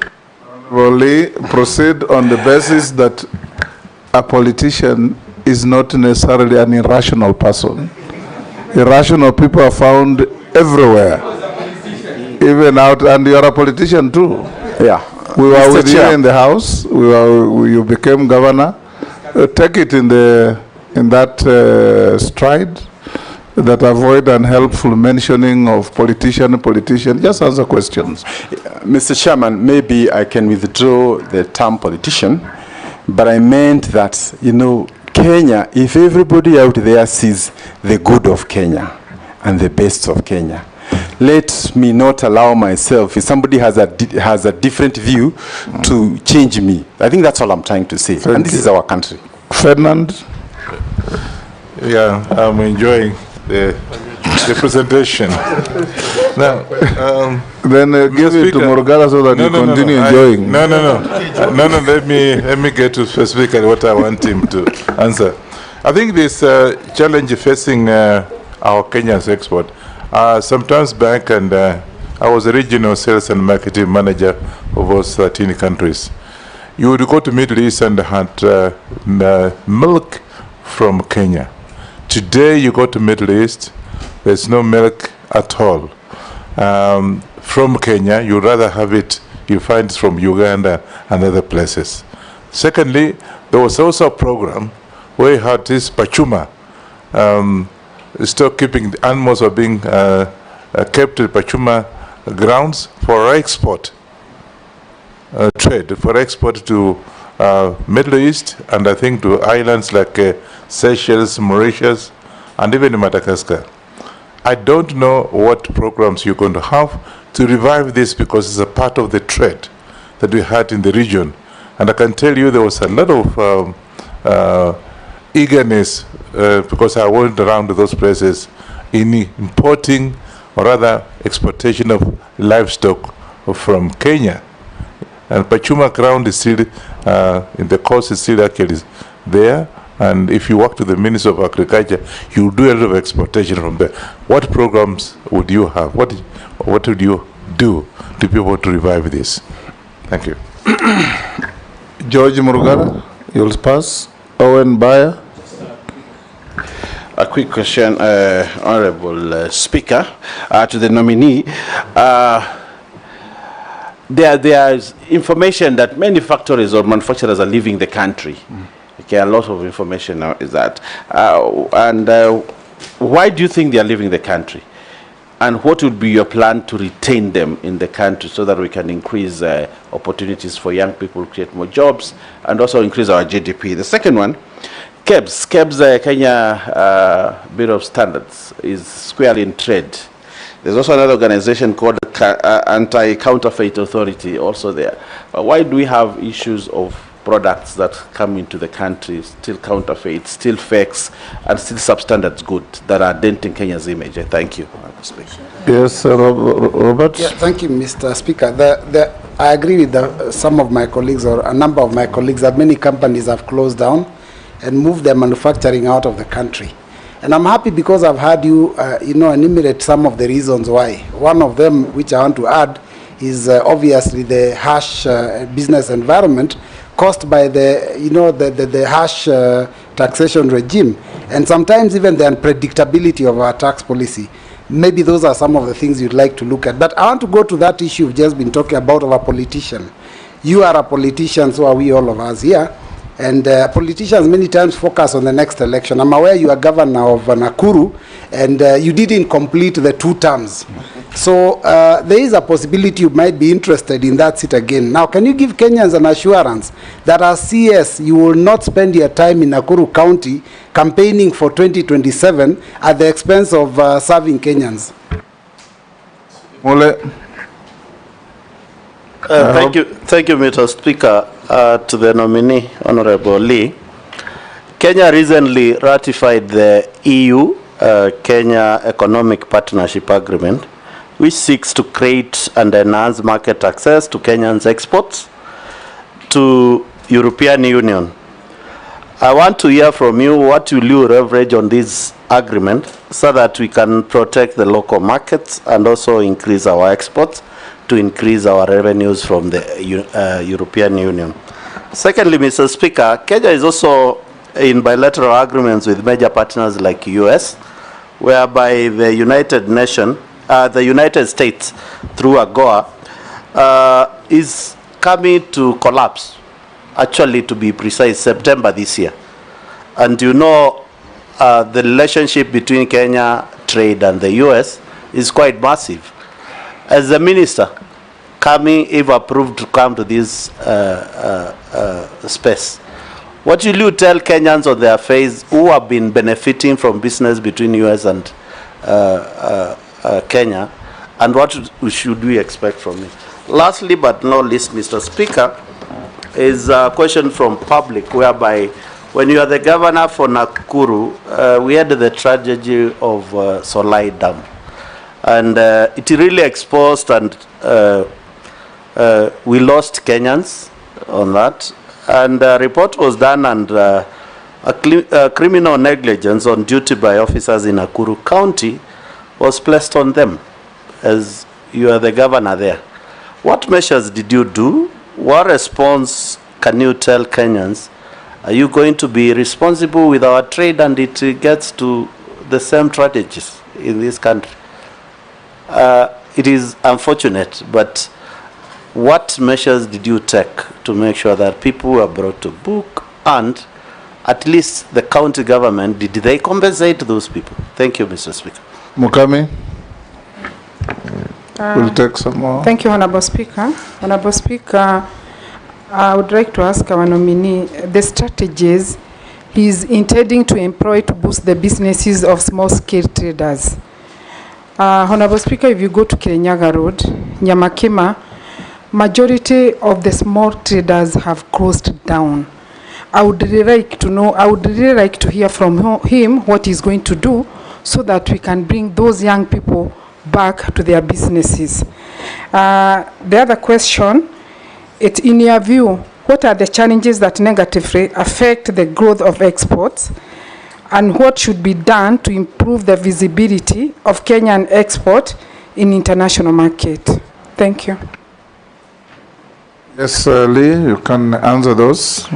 Lee, proceed on the basis that a politician is not necessarily an irrational person. Irrational people are found everywhere, even out, and you are a politician too. Yeah. We were with you in the House. You became governor. Take it in that stride. That avoid unhelpful mentioning of politician. Just answer questions. Mr. Chairman, maybe I can withdraw the term politician, but I meant that, you know, Kenya, if everybody out there sees the good of Kenya and the best of Kenya, let me not allow myself, if somebody has a different view, to change me. I think that's all I'm trying to say. And this is our country. Ferdinand? Yeah, I'm enjoying the presentation. Now, then give it to Morgana so that you continue enjoying. No, let me get to specifically what I want him to answer. I think this challenge facing our Kenya's export. Sometimes back, and I was a regional sales and marketing manager of those 13 countries. You would go to Middle East and had milk from Kenya. Today you go to Middle East, there's no milk at all. From Kenya, you'd rather have it, you find it from Uganda and other places. Secondly, there was also a program where you had this pachuma, stock keeping, the animals are being kept in pachuma grounds for export, trade, for export to Middle East, and I think to islands like Seychelles, Mauritius, and even Madagascar. I don't know what programs you're going to have to revive this, because it's a part of the trade that we had in the region. And I can tell you there was a lot of eagerness, because I went around to those places, in importing, or rather exportation of livestock from Kenya. And Pachuma ground is still, in the coast is still actually there. And if you work to the Ministry of Agriculture, you do a lot of exportation from there. What programs would you have? What would you do to be able to revive this? Thank you. George Murugara, you'll pass. Owen Bayer. A quick question, Honorable Speaker, to the nominee. There is information that many factories or manufacturers are leaving the country. Okay, a lot of information now is that. Why do you think they are leaving the country? And what would be your plan to retain them in the country so that we can increase opportunities for young people, create more jobs, and also increase our GDP? The second one, KEBS, Kenya Bureau of Standards, is squarely in trade. There's also another organization called Anti-Counterfeit Authority also there. Why do we have issues of products that come into the country, still counterfeit, still fakes, and still substandard goods that are denting Kenya's image? Thank you. Yes, Robert. Yeah, thank you, Mr. Speaker. I agree with some of my colleagues, or a number of my colleagues, that many companies have closed down and moved their manufacturing out of the country. And I'm happy because I've heard you, enumerate some of the reasons why. One of them, which I want to add, is obviously the harsh business environment caused by the harsh taxation regime, and sometimes even the unpredictability of our tax policy. Maybe those are some of the things you'd like to look at. But I want to go to that issue you've just been talking about of a politician. You are a politician, so are we, all of us here. And politicians many times focus on the next election. I'm aware you are governor of Nakuru, and you didn't complete the 2 terms. So there is a possibility you might be interested in that seat again. Now, can you give Kenyans an assurance that as CS, you will not spend your time in Nakuru County campaigning for 2027 at the expense of serving Kenyans? Mule. Thank you, Mr. Speaker. To the nominee, Honorable Lee. Kenya recently ratified the EU-Kenya Economic Partnership Agreement, which seeks to create and enhance market access to Kenyans' exports to European Union. I want to hear from you, what will you leverage on this agreement so that we can protect the local markets and also increase our exports to increase our revenues from the European Union. Secondly, Mr. Speaker, Kenya is also in bilateral agreements with major partners like US, whereby the United States, through AGOA, is coming to collapse, actually, to be precise, September this year. And you know, the relationship between Kenya trade and the US is quite massive. As a minister, coming, if approved, to come to this space, what will you tell Kenyans on their face who have been benefiting from business between US and Kenya, and what should we expect from it? Lastly, but not least, Mr. Speaker, is a question from public, whereby when you are the governor for Nakuru, we had the tragedy of Solai Dam. And it really exposed, and we lost Kenyans on that. And a report was done, and a criminal negligence on duty by officers in Nakuru County was placed on them, as you are the governor there. What measures did you do? What response can you tell Kenyans? Are you going to be responsible with our trade and it gets to the same strategies? in this country. It is unfortunate, but what measures did you take to make sure that people were brought to book, and at least the county government, did they compensate those people? Thank you, Mr. Speaker. Mukami, we'll take some more. Thank you, Honorable Speaker. Honorable Speaker, I would like to ask our nominee the strategies he's intending to employ to boost the businesses of small-scale traders. Honorable Speaker, if you go to Kirinyaga Road, Nyamakima, majority of the small traders have closed down. I would really like to know, I would really like to hear from him what he's going to do so that we can bring those young people back to their businesses. The other question, it's in your view, what are the challenges that negatively affect the growth of exports, and what should be done to improve the visibility of Kenyan export in international market? Thank you. Yes, Lee, you can answer those.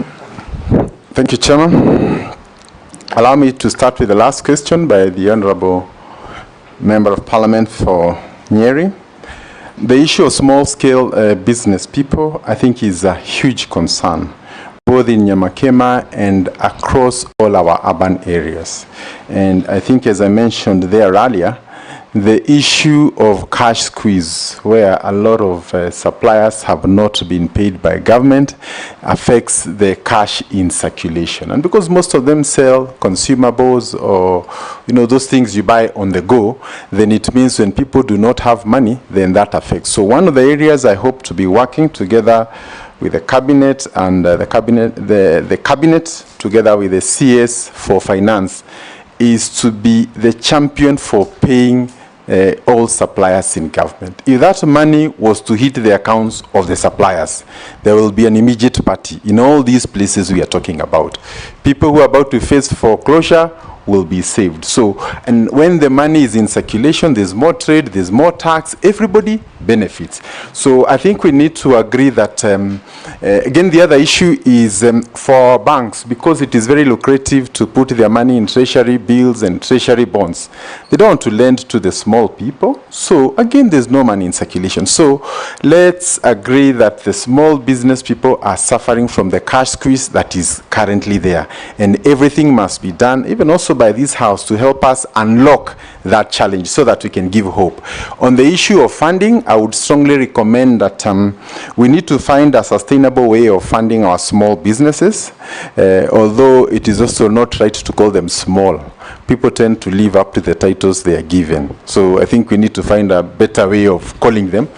Thank you, Chairman. Allow me to start with the last question by the Honorable Member of Parliament for Nyeri. The issue of small-scale business people, I think, is a huge concern, both in Nyamakema and across all our urban areas. And I think, as I mentioned there earlier, the issue of cash squeeze, where a lot of suppliers have not been paid by government, affects the cash in circulation. And because most of them sell consumables or those things you buy on the go, then it means when people do not have money, then that affects. So one of the areas I hope to be working together with the cabinet and the cabinet together with the CS for finance is to be the champion for paying all suppliers in government. If that money was to hit the accounts of the suppliers, there will be an immediate party in all these places we are talking about. People who are about to face foreclosure will be saved. So, and when the money is in circulation, there's more trade, there's more tax, everybody benefits. So I think we need to agree that, again, the other issue is for banks, because it is very lucrative to put their money in treasury bills and treasury bonds. They don't want to lend to the small people. So again, there's no money in circulation. So let's agree that the small business people are suffering from the cash squeeze that is currently there. And everything must be done, even also by this House, to help us unlock that challenge so that we can give hope. On the issue of funding, I would strongly recommend that we need to find a sustainable way of funding our small businesses, although it is also not right to call them small. People tend to live up to the titles they are given. So I think we need to find a better way of calling them,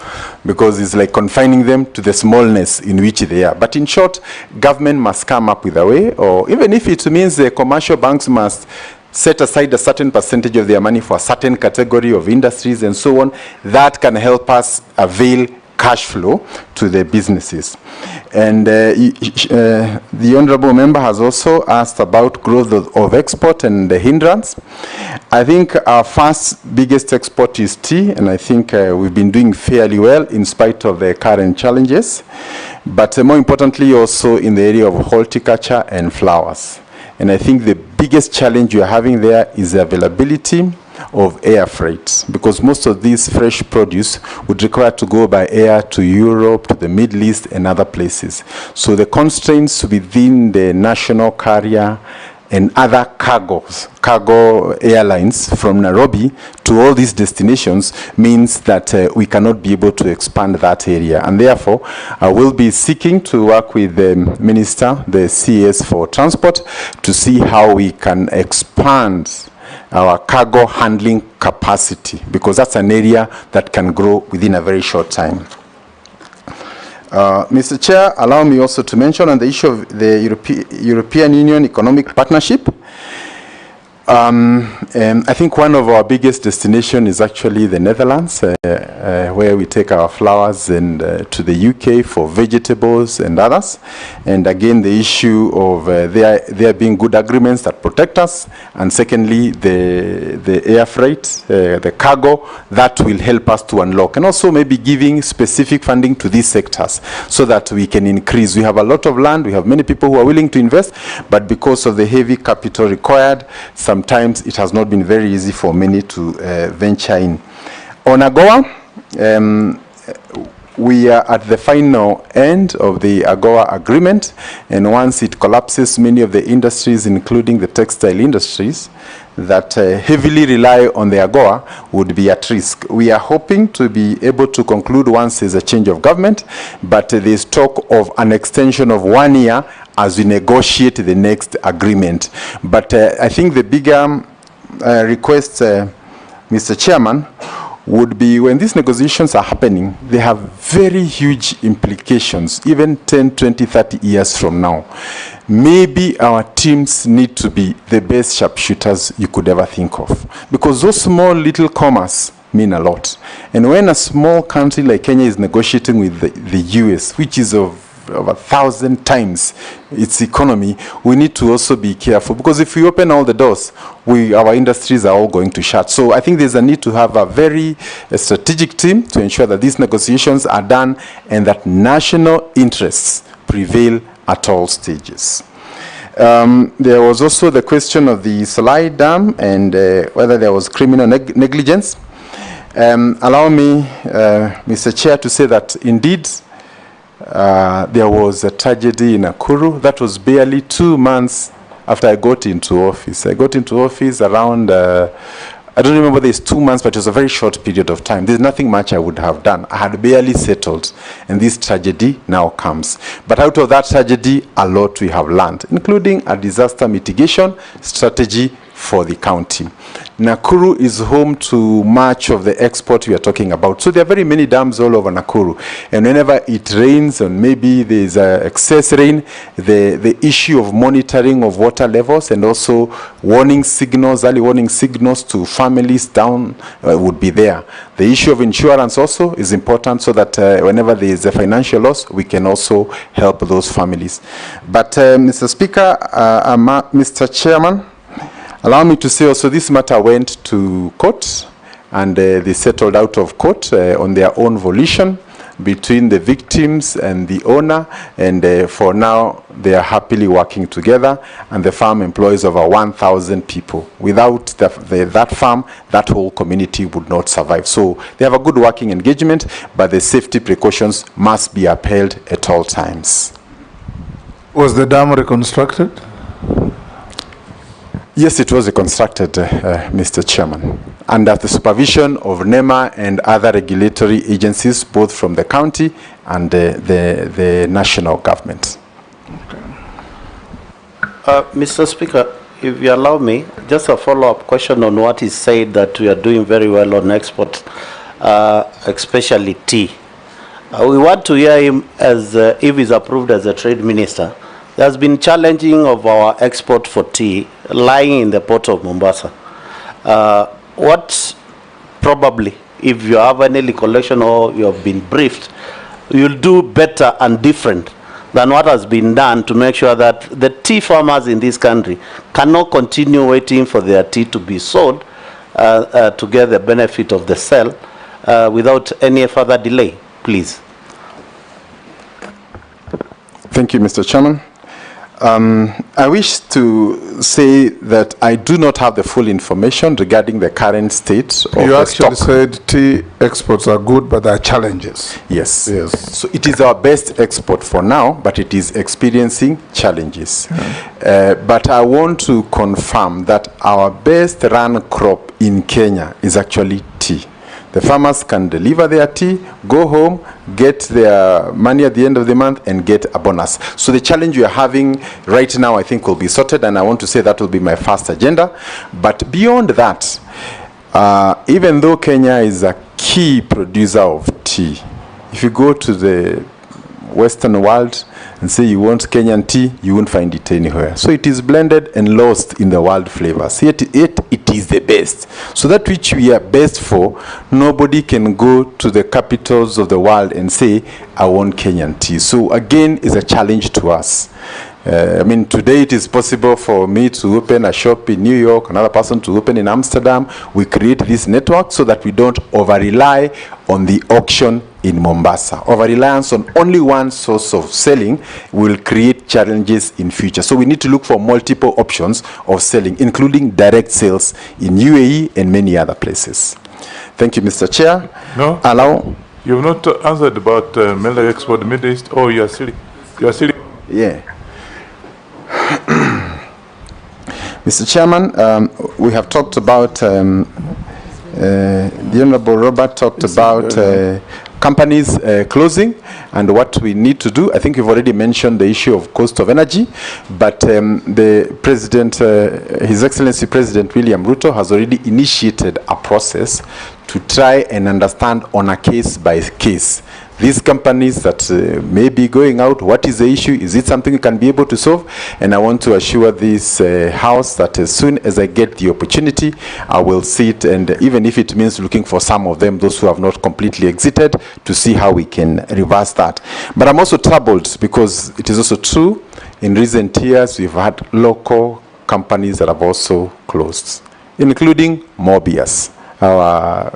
because it's like confining them to the smallness in which they are. But in short, government must come up with a way, or even if it means the commercial banks must set aside a certain percentage of their money for a certain category of industries and so on, that can help us avail cash flow to the businesses. And the Honourable Member has also asked about growth of export and the hindrance. I think our first biggest export is tea, and I think we've been doing fairly well in spite of the current challenges. But more importantly, also in the area of horticulture and flowers. And I think the biggest challenge you're having there is the availability of air freight, because most of these fresh produce would require to go by air to Europe, to the Middle East and other places. So the constraints within the national carrier and other cargo airlines from Nairobi to all these destinations means that we cannot be able to expand that area. And therefore, I will be seeking to work with the Minister, the CS for Transport, to see how we can expand our cargo handling capacity, because that's an area that can grow within a very short time. Mr. Chair, allow me also to mention on the issue of the European Union Economic Partnership. I think one of our biggest destinations is actually the Netherlands, where we take our flowers and to the UK for vegetables and others. And again, the issue of there being good agreements that protect us, and secondly, the air freight, the cargo, that will help us to unlock. And also maybe giving specific funding to these sectors so that we can increase. We have a lot of land, we have many people who are willing to invest, but because of the heavy capital required, some sometimes it has not been very easy for many to venture in. On AGOA, we are at the final end of the AGOA agreement, and once it collapses, many of the industries, including the textile industries, that heavily rely on the AGOA would be at risk. We are hoping to be able to conclude once there's a change of government, but there's talk of an extension of 1 year as we negotiate the next agreement. But I think the bigger request, Mr. Chairman, would be when these negotiations are happening, they have very huge implications, even 10, 20, 30 years from now. Maybe our teams need to be the best sharpshooters you could ever think of, because those small little commas mean a lot. And when a small country like Kenya is negotiating with the US, which is of 1,000 times its economy, we need to also be careful, because if we open all the doors, our industries are all going to shut. So I think there's a need to have a very strategic team to ensure that these negotiations are done and that national interests prevail at all stages. There was also the question of the Salai Dam and whether there was criminal negligence. Allow me, Mr. Chair, to say that indeed there was a tragedy in Nakuru. That was barely 2 months after I got into office. I got into office around, I don't remember this 2 months, but it was a very short period of time. There's nothing much I would have done. I had barely settled, and this tragedy now comes. But out of that tragedy, a lot we have learned, including a disaster mitigation strategy for the county. Nakuru is home to much of the export we are talking about. So there are very many dams all over Nakuru. And whenever it rains, and maybe there's excess rain, the issue of monitoring of water levels and also warning signals, early warning signals to families down would be there. The issue of insurance also is important, so that whenever there is a financial loss, we can also help those families. But Mr. Speaker, Mr. Chairman, allow me to say also this matter went to court, and they settled out of court on their own volition between the victims and the owner, and for now they are happily working together, and the farm employs over 1,000 people. Without that farm, that whole community would not survive. So they have a good working engagement, but the safety precautions must be upheld at all times. Was the dam reconstructed? Yes, it was reconstructed, Mr. Chairman, under the supervision of NEMA and other regulatory agencies, both from the county and the national government. Mr. Speaker, if you allow me, just a follow-up question on what is said, that we are doing very well on export, especially tea. We want to hear him as if he's approved as a trade minister. There's been challenging of our export for tea lying in the port of Mombasa. What probably, if you have any recollection or you have been briefed, you'll do better and different than what has been done to make sure that the tea farmers in this country cannot continue waiting for their tea to be sold to get the benefit of the sale without any further delay, please. Thank you, Mr. Chairman. I wish to say that I do not have the full information regarding the current state of you the actually stock. said tea exports are good, but there are challenges. Yes. Yes. So it is our best export for now, but it is experiencing challenges. But I want to confirm that our best run crop in Kenya is actually tea. The farmers can deliver their tea, go home, get their money at the end of the month, and get a bonus. So the challenge we are having right now, I think, will be sorted, and I want to say that will be my first agenda. But beyond that, even though Kenya is a key producer of tea, if you go to the Western world and say you want Kenyan tea, you won't find it anywhere. So it is blended and lost in the world flavors. Yet it is the best. So that which we are best for, nobody can go to the capitals of the world and say, I want Kenyan tea. So again, it's a challenge to us. I mean, today it is possible for me to open a shop in New York, another person to open in Amsterdam. We create this network so that we don't over-rely on the auction in Mombasa. Over-reliance on only one source of selling will create challenges in future. So we need to look for multiple options of selling, including direct sales in UAE and many other places. Thank you, Mr. Chair. No, you've not answered about milk export Middle East. Oh, you are silly. Yeah. Mr. Chairman, we have talked about, the Honorable Robert talked about companies closing and what we need to do. I think you've already mentioned the issue of cost of energy, but the President, His Excellency President William Ruto has already initiated a process to try and understand on a case by case these companies that may be going out, what is the issue, is it something we can be able to solve? And I want to assure this House that as soon as I get the opportunity, I will sit, and even if it means looking for some of them, those who have not completely exited, to see how we can reverse that. But I'm also troubled because it is also true, in recent years we've had local companies that have also closed, including Mobius, our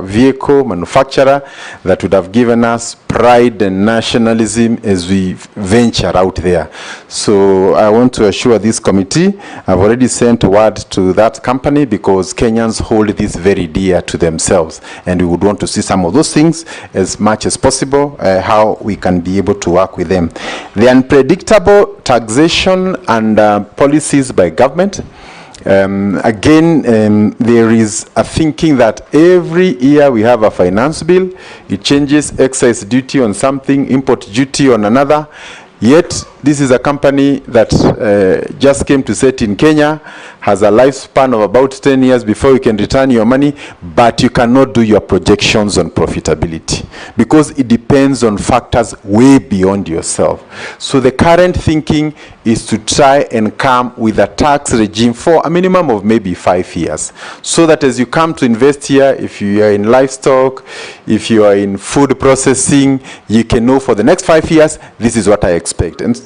vehicle manufacturer that would have given us pride and nationalism as we venture out there. So I want to assure this committee, I've already sent word to that company because Kenyans hold this very dear to themselves, and we would want to see some of those things as much as possible, how we can be able to work with them. The unpredictable taxation and policies by government. Again, there is a thinking that every year we have a finance bill, it changes excise duty on something, import duty on another, yet this is a company that just came to set in Kenya, has a lifespan of about 10 years before you can return your money, but you cannot do your projections on profitability because it depends on factors way beyond yourself. So the current thinking is to try and come with a tax regime for a minimum of maybe 5 years, so that as you come to invest here, if you are in livestock, if you are in food processing, you can know for the next 5 years, this is what I expect. And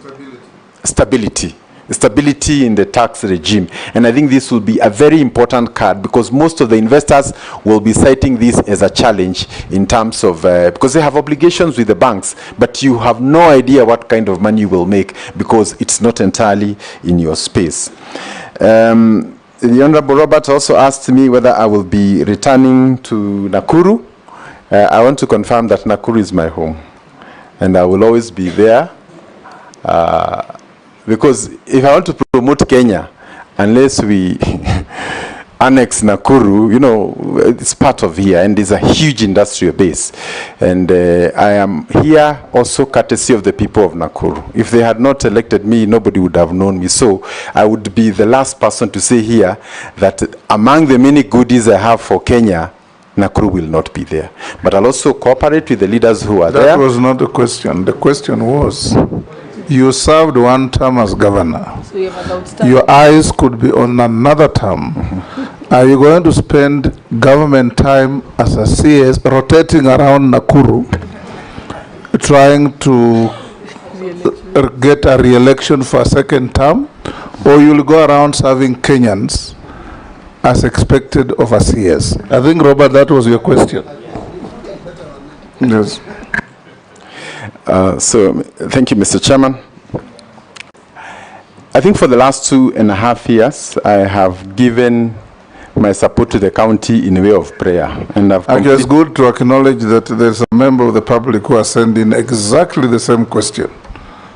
stability in the tax regime. And I think this will be a very important card because most of the investors will be citing this as a challenge in terms of, because they have obligations with the banks, but you have no idea what kind of money you will make because it's not entirely in your space. The Honorable Robert also asked me whether I will be returning to Nakuru. I want to confirm that Nakuru is my home and I will always be there. Because if I want to promote Kenya, unless we annex Nakuru, you know, it's part of here and there's a huge industrial base. And I am here also courtesy of the people of Nakuru. If they had not elected me, nobody would have known me. So I would be the last person to say here that among the many goodies I have for Kenya, Nakuru will not be there. But I'll also cooperate with the leaders who are there. That was not the question. The question was, you served one term as governor. So you have about time. Your eyes could be on another term. Are you going to spend government time as a CS rotating around Nakuru, trying to get a re-election for a second term, or you'll go around serving Kenyans as expected of a CS? I think, Robert, that was your question. Yes. So, thank you, Mr. Chairman. I think for the last 2.5 years, I have given my support to the county in a way of prayer. And actually, it's good to acknowledge that there's a member of the public who has sent in exactly the same question.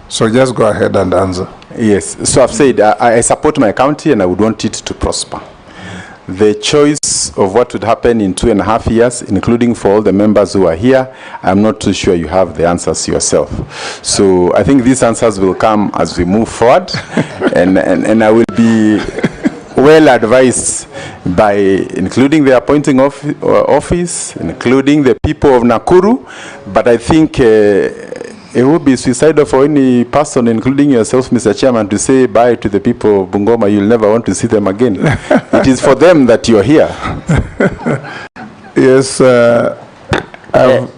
So just go ahead and answer. Yes. So I've said I support my county and I would want it to prosper. The choice of what would happen in 2.5 years, including for all the members who are here, I'm not too sure you have the answers yourself. So I think these answers will come as we move forward, and I will be well advised by including the appointing office, including the people of Nakuru, but I think it would be suicidal for any person, including yourself, Mr. Chairman, to say bye to the people of Bungoma. You'll never want to see them again. It is for them that you're here. Yes.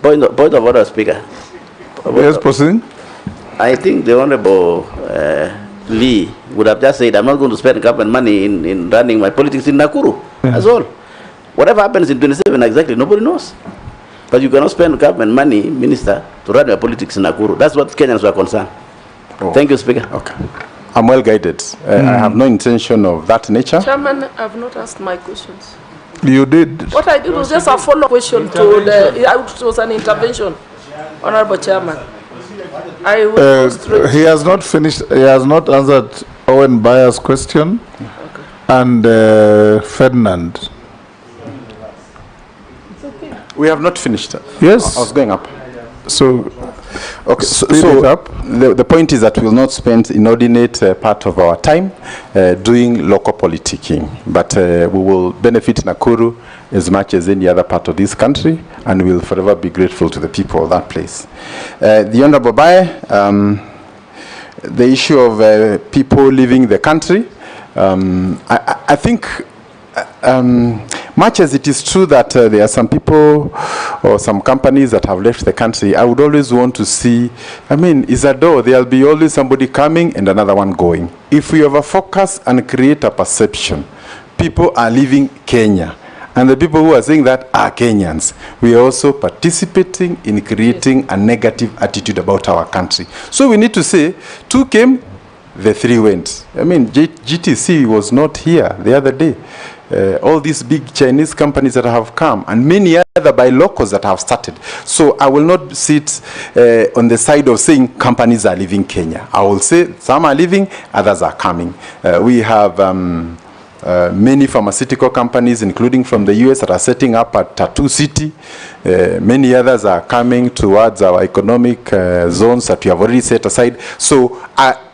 Point of order, Speaker. Yes, proceed. I think the Honorable Lee would have just said, I'm not going to spend government money in running my politics in Nakuru. That's all. Whatever happens in 27 exactly, nobody knows. But you cannot spend government money, Minister, to run your politics in Nakuru. That's what Kenyans were concerned. Oh. Thank you, Speaker. Okay. I'm well guided. I have no intention of that nature. Chairman, I've not asked my questions. You did. What I did was just a follow-up question to the, it was an intervention, Honorable Chairman. I will He has not finished, he has not answered Owen Bayer's question and Ferdinand. We have not finished. Yes. I was going up. So, okay, speed it up. The point is that we will not spend inordinate part of our time doing local politicking, but we will benefit Nakuru as much as any other part of this country, and we will forever be grateful to the people of that place. The Honorable Baye, the issue of people leaving the country, I think much as it is true that there are some people or some companies that have left the country, I would always want to see, I mean, is a door, there'll be always somebody coming and another one going. If we over-focus and create a perception, people are leaving Kenya, and the people who are saying that are Kenyans, we are also participating in creating a negative attitude about our country. So we need to say, 2 came, the 3 went. I mean, GTC was not here the other day. All these big Chinese companies that have come, and many other by locals that have started. So I will not sit on the side of saying companies are leaving Kenya. I will say some are leaving, others are coming. We have many pharmaceutical companies, including from the US, that are setting up at Tattoo City. Many others are coming towards our economic zones that we have already set aside. So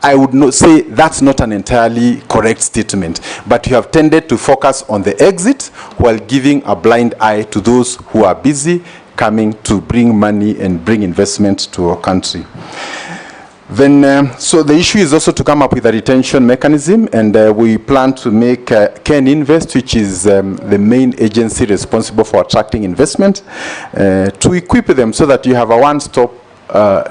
I would not say that's not an entirely correct statement, but you have tended to focus on the exit while giving a blind eye to those who are busy coming to bring money and bring investment to our country. Then, so the issue is also to come up with a retention mechanism, and we plan to make Ken Invest, which is the main agency responsible for attracting investment, to equip them so that you have a one-stop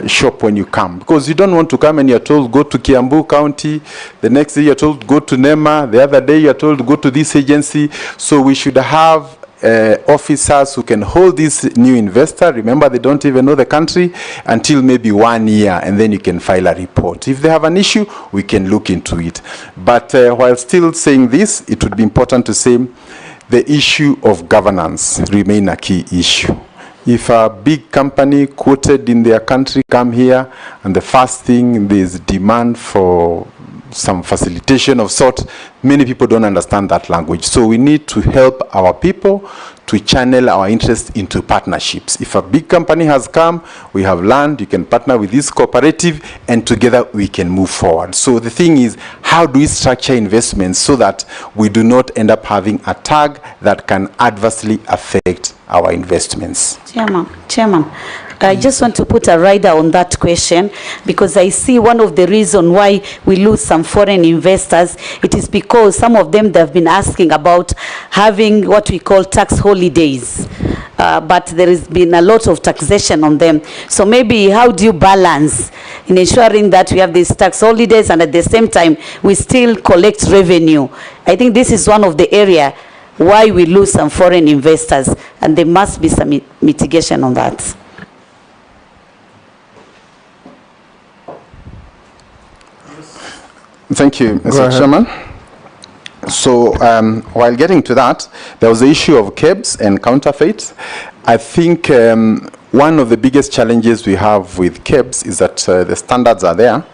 shop when you come, because you don't want to come and you're told go to Kiambu County, the next day you're told go to Nema, the other day you're told go to this agency. So we should have officers who can hold this new investor. Remember, they don't even know the country until maybe 1 year, and then you can file a report. If they have an issue, we can look into it. But while still saying this, it would be important to say the issue of governance remain a key issue. If a big company quoted in their country come here, and the first thing there's demand for some facilitation of sort, many people don't understand that language. So we need to help our people to channel our interest into partnerships. If a big company has come, we have learned, you can partner with this cooperative, and together we can move forward. So the thing is, how do we structure investments so that we do not end up having a tag that can adversely affect our investments? Chairman, I just want to put a rider on that question, because I see one of the reasons why we lose some foreign investors. It is because some of them, they've been asking about having what we call tax holidays, but there has been a lot of taxation on them. So maybe how do you balance in ensuring that we have these tax holidays and at the same time we still collect revenue? I think this is one of the areas why we lose some foreign investors, and there must be some mitigation on that. Thank you, Mr. Chairman. So while getting to that, there was the issue of KEBS and counterfeit. I think one of the biggest challenges we have with KEBS is that the standards are there,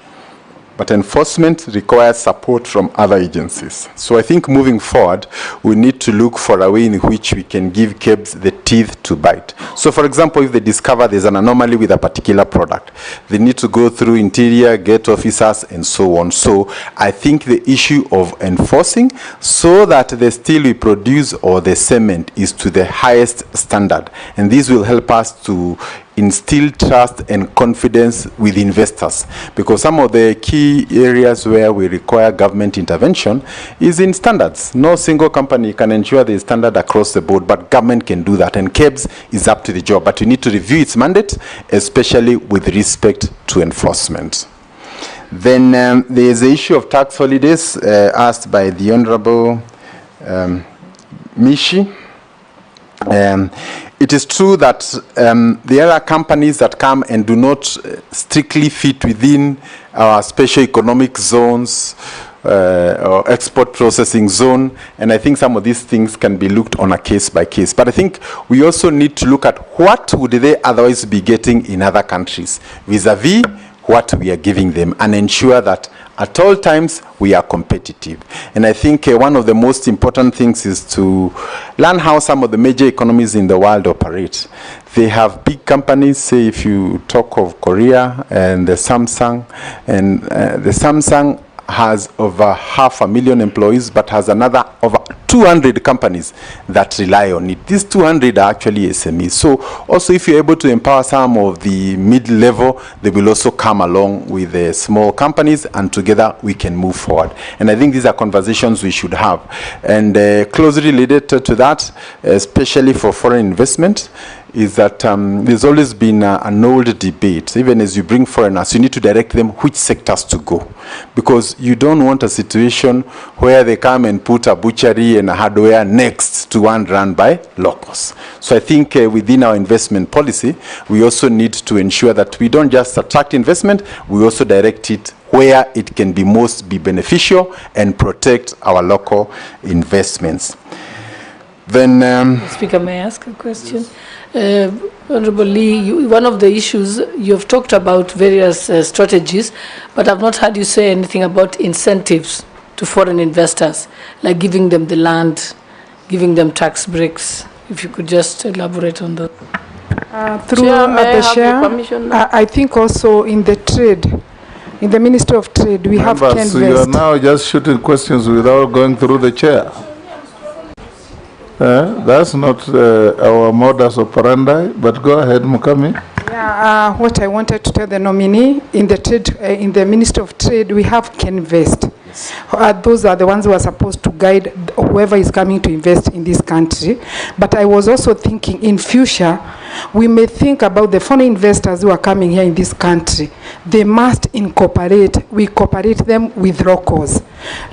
but enforcement requires support from other agencies. So I think moving forward, we need to look for a way in which we can give KEBS the teeth to bite. So for example, if they discover there's an anomaly with a particular product, they need to go through interior, get officers, and so on. So I think the issue of enforcing so that the steel we produce or the cement is to the highest standard. And this will help us to instill trust and confidence with investors, because some of the key areas where we require government intervention is in standards. No single company can ensure the standard across the board, but government can do that, and KEBS is up to the job, but we need to review its mandate, especially with respect to enforcement. Then there is the issue of tax holidays asked by the Honorable Mishi. It is true that there are companies that come and do not strictly fit within our special economic zones or export processing zone, and I think some of these things can be looked on a case by case. But I think we also need to look at what would they otherwise be getting in other countries vis-a-vis what we are giving them, and ensure that at all times we are competitive. And I think one of the most important things is to learn how some of the major economies in the world operate. They have big companies, say if you talk of Korea and the Samsung, and the Samsung has over 500,000 employees, but has another over 200 companies that rely on it. These 200 are actually SMEs. So also if you're able to empower some of the mid-level, they will also come along with the small companies, and together we can move forward. And I think these are conversations we should have. And closely related to that, especially for foreign investment, is that there's always been an old debate. Even as you bring foreigners, you need to direct them which sectors to go, because you don't want a situation where they come and put a butchery and a hardware next to one run by locals. So I think within our investment policy, we also need to ensure that we don't just attract investment, we also direct it where it can be most beneficial and protect our local investments. Then, Speaker, may I ask a question? Honorable Lee, one of the issues, you have talked about various strategies, but I've not heard you say anything about incentives to foreign investors, like giving them the land, giving them tax breaks. If you could just elaborate on that. Through the chair, I think also in the trade, in the Ministry of Trade, we have Members, canvassed. you are now just shooting questions without going through the chair. That's not our modus operandi, but go ahead, Mukami. Yeah, what I wanted to tell the nominee, in the trade, in the Ministry of Trade, we have canvassed. Those are the ones who are supposed to guide whoever is coming to invest in this country. But I was also thinking in future, we may think about the foreign investors who are coming here in this country. They must we cooperate them with locals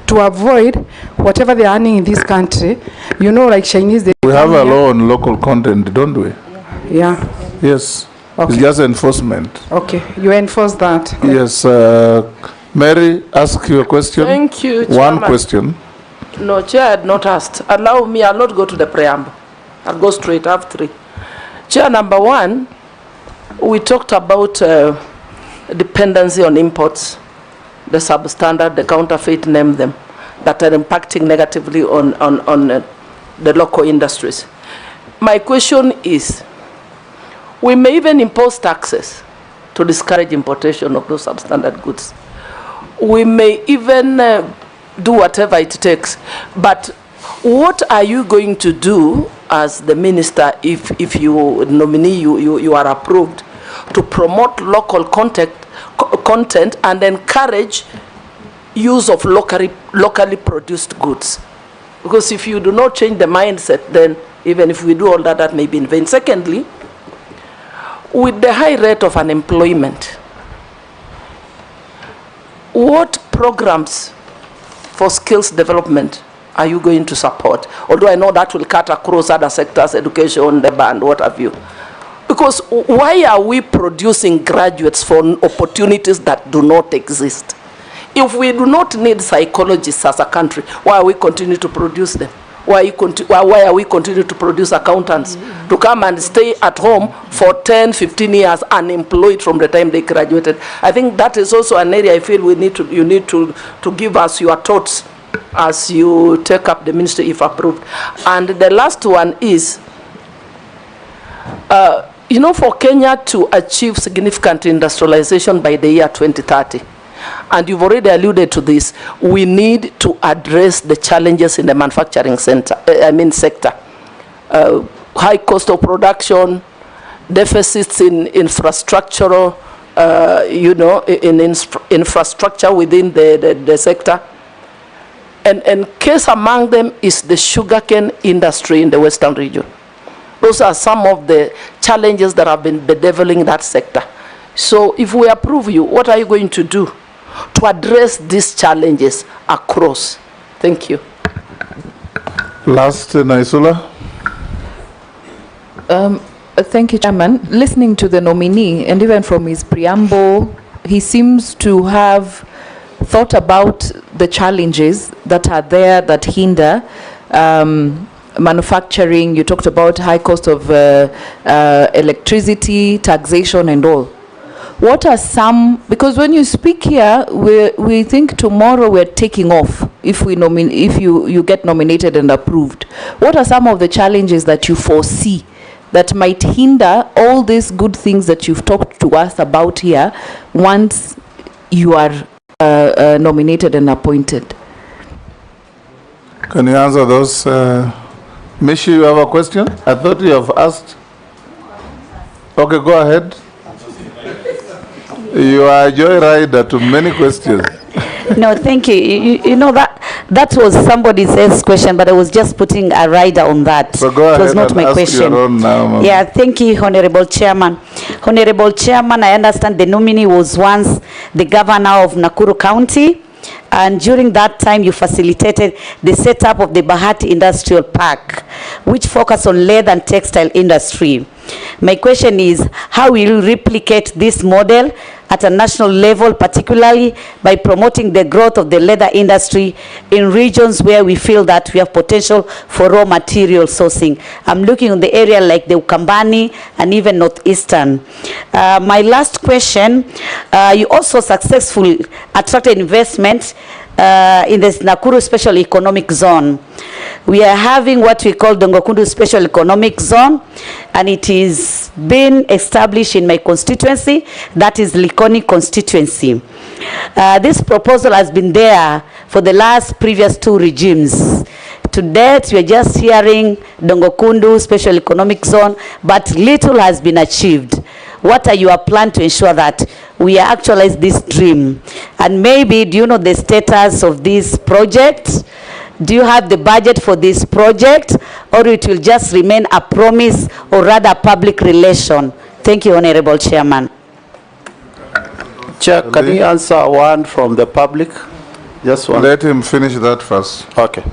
to avoid whatever they are earning in this country. You know, like Chinese. We have a law on local content, don't we? Yeah. Yes. Okay. It's just enforcement. Okay, you enforce that. Yes. Mary, ask your question. Thank you, Chairman. One question. No, Chair, I had not asked. Allow me, I'll not go to the preamble. I'll go straight, I have three. Chair, number one, we talked about dependency on imports, the substandard, the counterfeit, name them, that are impacting negatively on the local industries. My question is, we may even impose taxes to discourage importation of those substandard goods. We may even do whatever it takes. But what are you going to do as the minister if you nominee, you are approved to promote local content and encourage use of locally produced goods? Because if you do not change the mindset, then even if we do all that, that may be in vain. Secondly, with the high rate of unemployment, what programs for skills development are you going to support? Although I know that will cut across other sectors, education, the band, what have you. Because why are we producing graduates for opportunities that do not exist? If we do not need psychologists as a country, why are we continue to produce them? Why are we continue to produce accountants to come and stay at home for 10, 15 years unemployed from the time they graduated? I think that is also an area I feel you need to give us your thoughts as you take up the ministry if approved. And the last one is, you know, for Kenya to achieve significant industrialization by the year 2030, and you've already alluded to this, we need to address the challenges in the manufacturing sector. High cost of production, deficits in infrastructural, in infrastructure within the sector. And case among them is the sugarcane industry in the Western region. Those are some of the challenges that have been bedeviling that sector. So if we approve you, what are you going to do to address these challenges across? Thank you. Last, Naisula. Thank you, Chairman. Listening to the nominee, and even from his preamble, he seems to have thought about the challenges that are there that hinder manufacturing. You talked about high cost of electricity, taxation, and all. What are some, because when you speak here, we think tomorrow we're taking off if you get nominated and approved. What are some of the challenges that you foresee that might hinder all these good things that you've talked to us about here once you are nominated and appointed? Can you answer those? Mishi, you have a question? I thought you have asked. Okay, go ahead. You are a joyrider to many questions. No, thank you. You know that was somebody else's question, but I was just putting a rider on that. So go ahead. It was not my question. Yeah, thank you, Honorable Chairman. Honorable Chairman, I understand the nominee was once the governor of Nakuru County, and during that time you facilitated the setup of the Bahati Industrial Park, which focused on leather and textile industry. My question is, how will you replicate this model at a national level, particularly by promoting the growth of the leather industry in regions where we feel that we have potential for raw material sourcing? I'm looking in the area like the Ukambani and even Northeastern. My last question, you also successfully attracted investment in the Nakuru Special Economic Zone. We are having what we call Dongokundu Special Economic Zone, and it is been established in my constituency, that is Likoni constituency. This proposal has been there for the previous two regimes. To date, we are just hearing Dongokundu Special Economic Zone, but little has been achieved. What are your plans to ensure that we actualize this dream? And maybe, do you know the status of this project? Do you have the budget for this project, or it will just remain a promise or rather public relation? Thank you, Honorable Chairman. Chair, can you answer one from the public? Just one. Let him finish that first. Okay.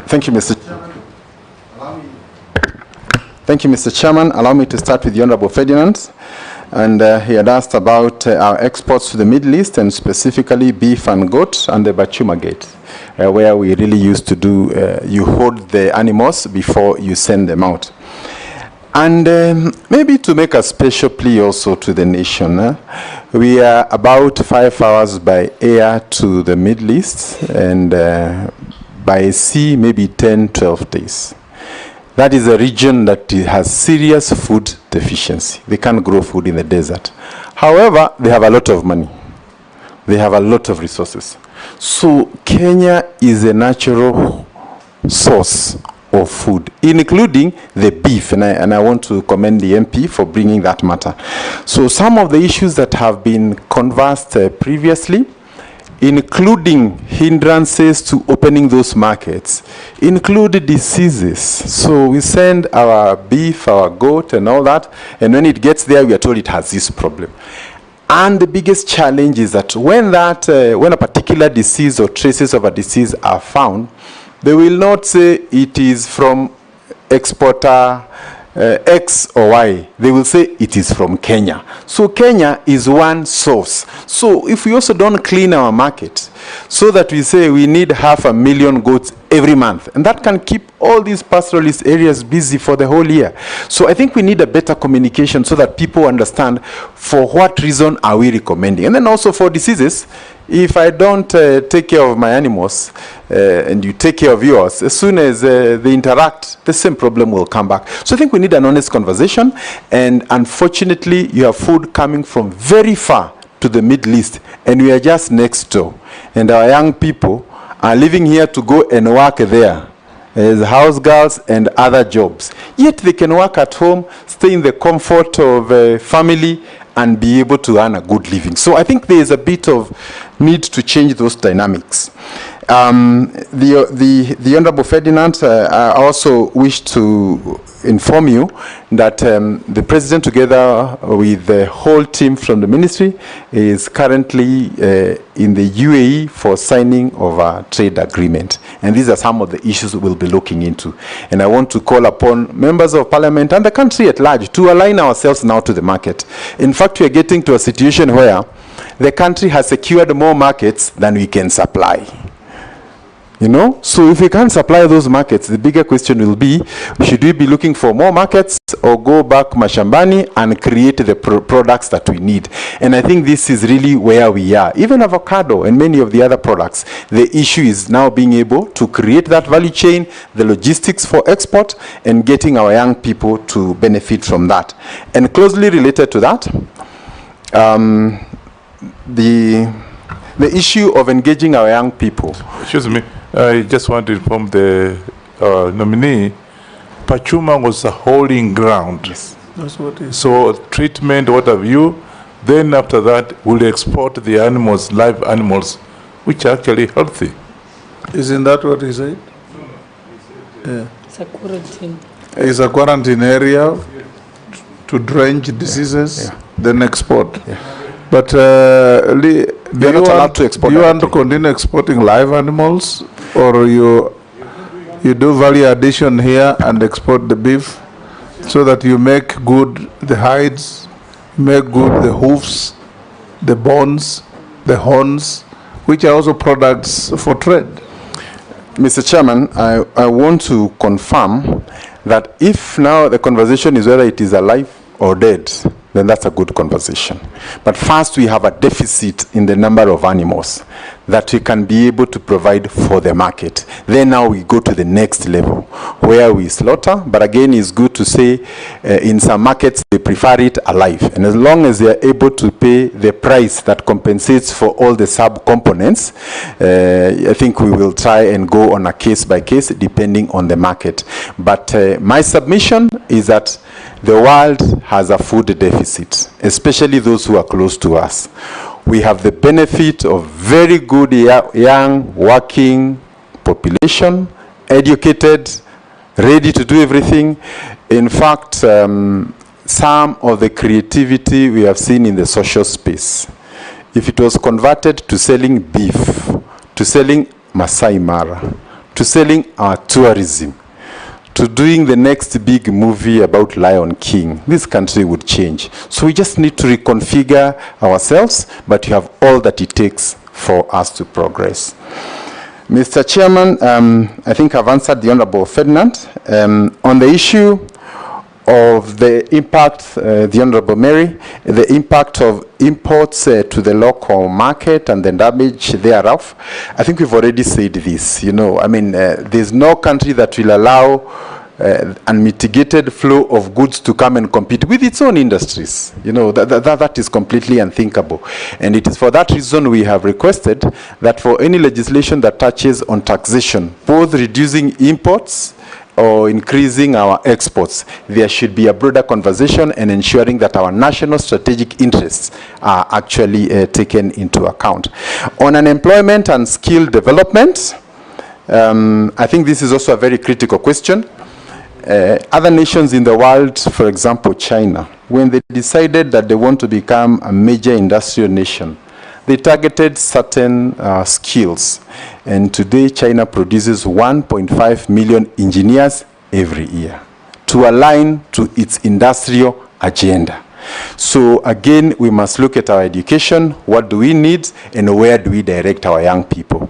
Thank you, Mr. Chairman. Thank you, Mr. Chairman. Allow me to start with the Honorable Ferdinand. And he had asked about our exports to the Middle East, and specifically beef and goat and the Bachuma Gate, where we really used to do, you hold the animals before you send them out. And maybe to make a special plea also to the nation, we are about 5 hours by air to the Middle East, and by sea maybe 10, 12 days. That is a region that has serious food deficiency. They can't grow food in the desert. However, they have a lot of money. They have a lot of resources. So Kenya is a natural source of food, including the beef. And I want to commend the MP for bringing that matter. So some of the issues that have been conversed previously, including hindrances to opening those markets, include diseases. So we send our beef, our goat, and all that, and when it gets there, we are told it has this problem. And the biggest challenge is that when a particular disease or traces of a disease are found, they will not say it is from exporter X or Y. They will say it is from Kenya. So Kenya is one source. So if we also don't clean our market, so that we say we need 500,000 goats every month, and that can keep all these pastoralist areas busy for the whole year. So I think we need a better communication so that people understand for what reason are we recommending. And then also for diseases, if I don't take care of my animals and you take care of yours, as soon as they interact, the same problem will come back. So I think we need an honest conversation, and unfortunately you have food coming from very far to the Middle East, and we are just next door. And our young people are living here to go and work there. as house girls and other jobs. Yet they can work at home, stay in the comfort of a family, and be able to earn a good living. So I think there is a bit of need to change those dynamics. The Honorable Ferdinand, I also wish to inform you that the President, together with the whole team from the ministry, is currently in the UAE for signing of a trade agreement. And these are some of the issues we'll be looking into. And I want to call upon members of parliament and the country at large to align ourselves now to the market. In fact, we are getting to a situation where the country has secured more markets than we can supply. You know, so if we can't supply those markets, the bigger question will be, should we be looking for more markets or go back mashambani and create the products that we need? And I think this is really where we are. Even avocado and many of the other products, the issue is now being able to create that value chain, the logistics for export, and getting our young people to benefit from that. And closely related to that, the issue of engaging our young people. Excuse me. I just want to inform the nominee, Pachuma was a holding ground. Yes. That's what it is. So treatment, what have you, then after that, we'll export the animals, live animals, which are actually healthy. Isn't that what he said? Yeah. It's a quarantine. It's a quarantine area to drench diseases, then export. Yeah. But they're not allowed to export. Do you want to continue exporting live animals, or you do value addition here and export the beef, so that you make good the hides, make good the hoofs, the bones, the horns, which are also products for trade? Mr. Chairman, I want to confirm that if now the conversation is whether it is alive or dead, then that's a good conversation. But first, we have a deficit in the number of animals that we can be able to provide for the market. Then now we go to the next level where we slaughter, but again, it's good to say in some markets they prefer it alive. And as long as they are able to pay the price that compensates for all the sub-components, I think we will try and go on a case-by-case depending on the market. But my submission is that the world has a food deficit, especially those who are close to us. We have the benefit of very good young working population, educated, ready to do everything. In fact, some of the creativity we have seen in the social space, if it was converted to selling beef, to selling Masai Mara, to selling our tourism, to doing the next big movie about Lion King, this country would change. So we just need to reconfigure ourselves, but you have all that it takes for us to progress. Mr. Chairman, I think I've answered the Honorable Ferdinand. On the issue of the impact, the Honorable Mary, the impact of imports to the local market and the damage thereof, I think we've already said this. You know, I mean, there's no country that will allow unmitigated flow of goods to come and compete with its own industries. You know, that is completely unthinkable. And it is for that reason we have requested that for any legislation that touches on taxation, both reducing imports or increasing our exports, there should be a broader conversation and ensuring that our national strategic interests are actually taken into account. On unemployment and skill development, I think this is also a very critical question. Other nations in the world, for example, China, when they decided that they want to become a major industrial nation, they targeted certain skills. And today, China produces 1.5 million engineers every year to align to its industrial agenda. So again, we must look at our education, what do we need, and where do we direct our young people.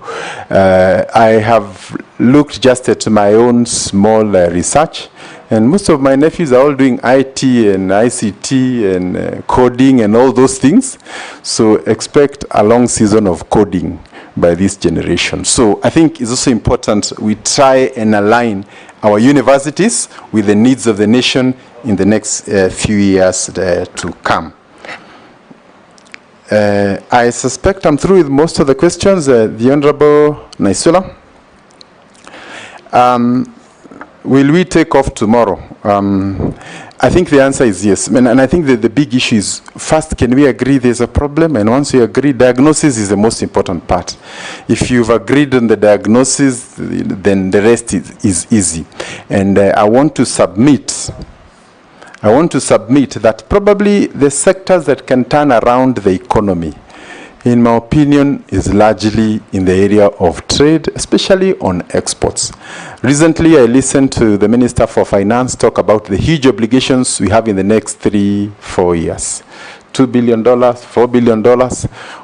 I have looked just at my own small research, and most of my nephews are all doing IT and ICT and coding and all those things. So expect a long season of coding by this generation. So I think it's also important we try and align our universities with the needs of the nation in the next few years to come. I suspect I'm through with most of the questions. The Honorable Naisula. Will we take off tomorrow? I think the answer is yes. And I think that the big issue is, first, can we agree there's a problem? And once you agree, diagnosis is the most important part. If you've agreed on the diagnosis, then the rest is easy. And I want to submit that probably the sectors that can turn around the economy, in my opinion, is largely in the area of trade, especially on exports. Recently, I listened to the Minister for Finance talk about the huge obligations we have in the next 3-4 years. $2 billion, $4 billion,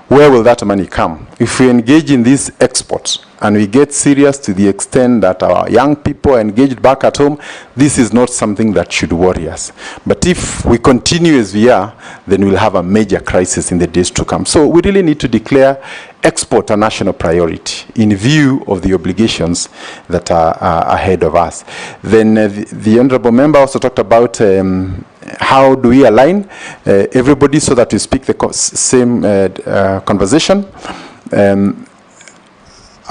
where will that money come? If we engage in these exports and we get serious to the extent that our young people are engaged back at home, this is not something that should worry us. But if we continue as we are, then we'll have a major crisis in the days to come. So we really need to declare export a national priority in view of the obligations that are ahead of us. Then the Honourable Member also talked about how do we align everybody so that we speak the same conversation.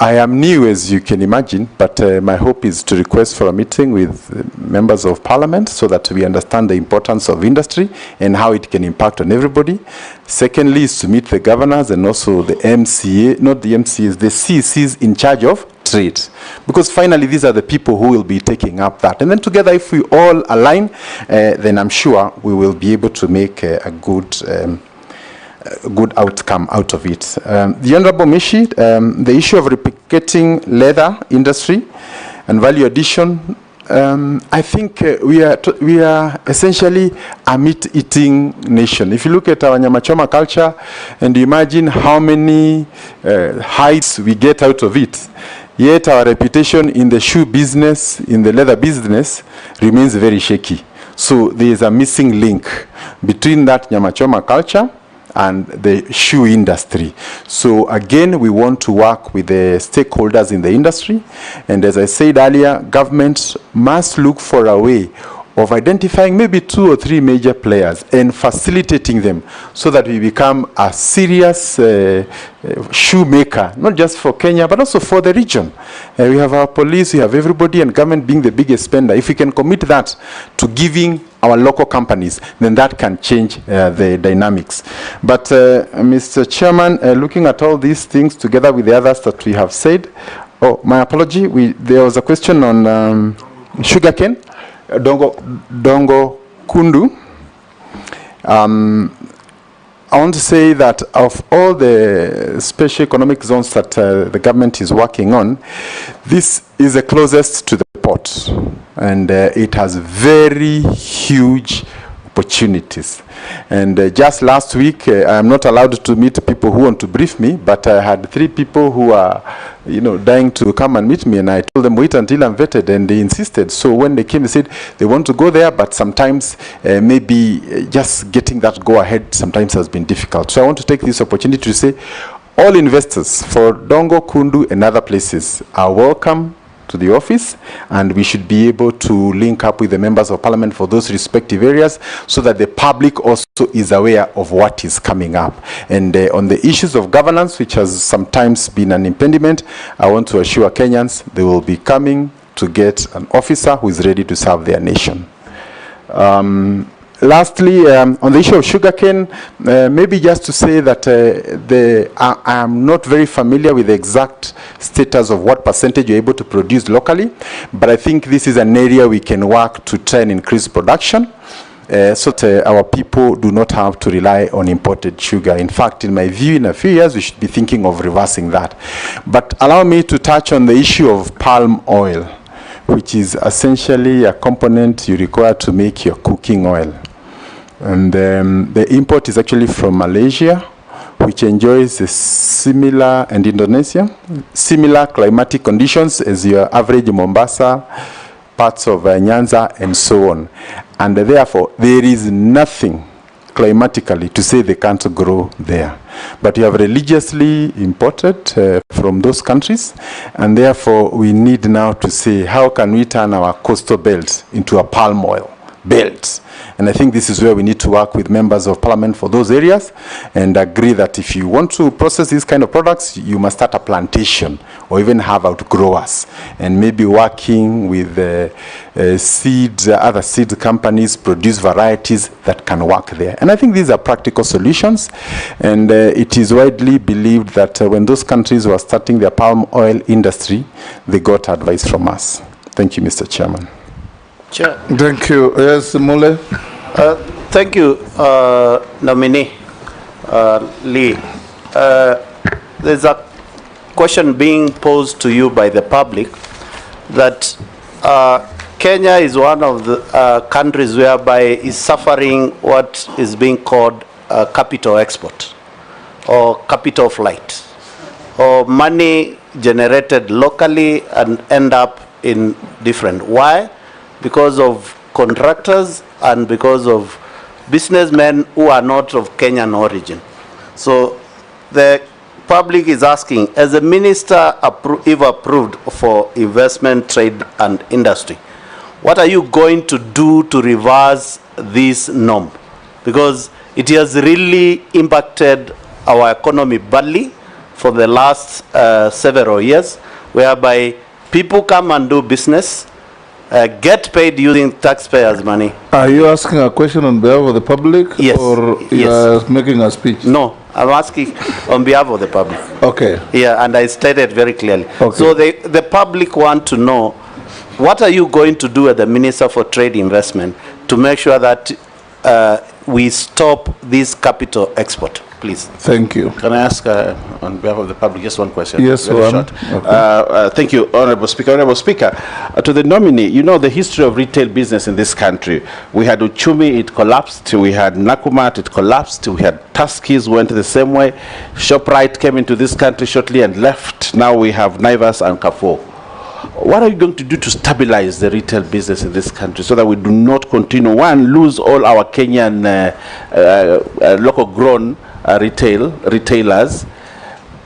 I am new, as you can imagine, but my hope is to request for a meeting with members of parliament so that we understand the importance of industry and how it can impact on everybody. Secondly, is to meet the governors and also the MCA, not the MCAs, the CCs in charge of trade. Because finally, these are the people who will be taking up that. And then together, if we all align, then I'm sure we will be able to make a good outcome out of it. The Honourable Mishi, the issue of replicating leather industry and value addition, I think we are essentially a meat-eating nation. If you look at our nyamachoma culture and imagine how many hides we get out of it, yet our reputation in the shoe business, in the leather business, remains very shaky. So there is a missing link between that nyamachoma culture and the shoe industry. So again, we want to work with the stakeholders in the industry. And as I said earlier, government must look for a way of identifying maybe 2 or 3 major players and facilitating them so that we become a serious shoemaker, not just for Kenya, but also for the region. We have our police, we have everybody, and government being the biggest spender. If we can commit that to giving our local companies, then that can change the dynamics. But Mr. Chairman, looking at all these things together with the others that we have said, oh, my apology, there was a question on sugarcane. Dongo Kundu. I want to say that of all the special economic zones that the government is working on, this is the closest to the port, and it has very huge opportunities. And just last week, I am not allowed to meet people who want to brief me, but I had 3 people who are, dying to come and meet me, and I told them, wait until I'm vetted, and they insisted. So when they came, they said they want to go there, but sometimes maybe just getting that go-ahead sometimes has been difficult. So I want to take this opportunity to say all investors for Dongo, Kundu, and other places are welcome to the office, and we should be able to link up with the members of parliament for those respective areas so that the public also is aware of what is coming up. And on the issues of governance, which has sometimes been an impediment, I want to assure Kenyans they will be coming to get an officer who is ready to serve their nation. Lastly, on the issue of sugarcane, maybe just to say that I am not very familiar with the exact status of what percentage you're able to produce locally, but I think this is an area we can work to try and increase production so that our people do not have to rely on imported sugar. In fact, in my view, in a few years, we should be thinking of reversing that. But allow me to touch on the issue of palm oil, which is essentially a component you require to make your cooking oil. And the import is actually from Malaysia, which enjoys a similar, and Indonesia, similar climatic conditions as your average Mombasa, parts of Nyanza, and so on. And therefore, there is nothing climatically to say they can't grow there. But you have religiously imported from those countries, and therefore we need now to say, how can we turn our coastal belt into a palm oil belt. And I think this is where we need to work with members of parliament for those areas and agree that if you want to process these kind of products, you must start a plantation or even have outgrowers, and maybe working with other seed companies, produce varieties that can work there. And I think these are practical solutions, and it is widely believed that when those countries were starting their palm oil industry, they got advice from us. Thank you, Mr. Chairman. Chair. Thank you. Yes, Mule. Thank you, Nominee Lee. There's a question being posed to you by the public that Kenya is one of the countries whereby is suffering what is being called capital export or capital flight, or money generated locally and end up in different. Why? Because of contractors and because of businessmen who are not of Kenyan origin. So the public is asking, as a minister if approved for investment, trade and industry, what are you going to do to reverse this norm? Because it has really impacted our economy badly for the last several years, whereby people come and do business, get paid using taxpayers' money. Are you asking a question on behalf of the public? Yes. Or Yes. you are making a speech? No, I'm asking on behalf of the public. Okay. Yeah, and I stated very clearly. Okay. So the public want to know, what are you going to do as the Minister for Trade Investment to make sure that we stop this capital export, please? Thank you. Can I ask on behalf of the public just one question? Yes, very one. short. Okay. Thank you, Honorable Speaker. Honorable Speaker, to the nominee, you know the history of retail business in this country. We had Uchumi, it collapsed. We had Nakumatt, it collapsed. We had Tuskys, went the same way. ShopRite came into this country shortly and left. Now we have Naivas and Carrefour. What are you going to do to stabilize the retail business in this country so that we do not continue, one, lose all our Kenyan local grown retailers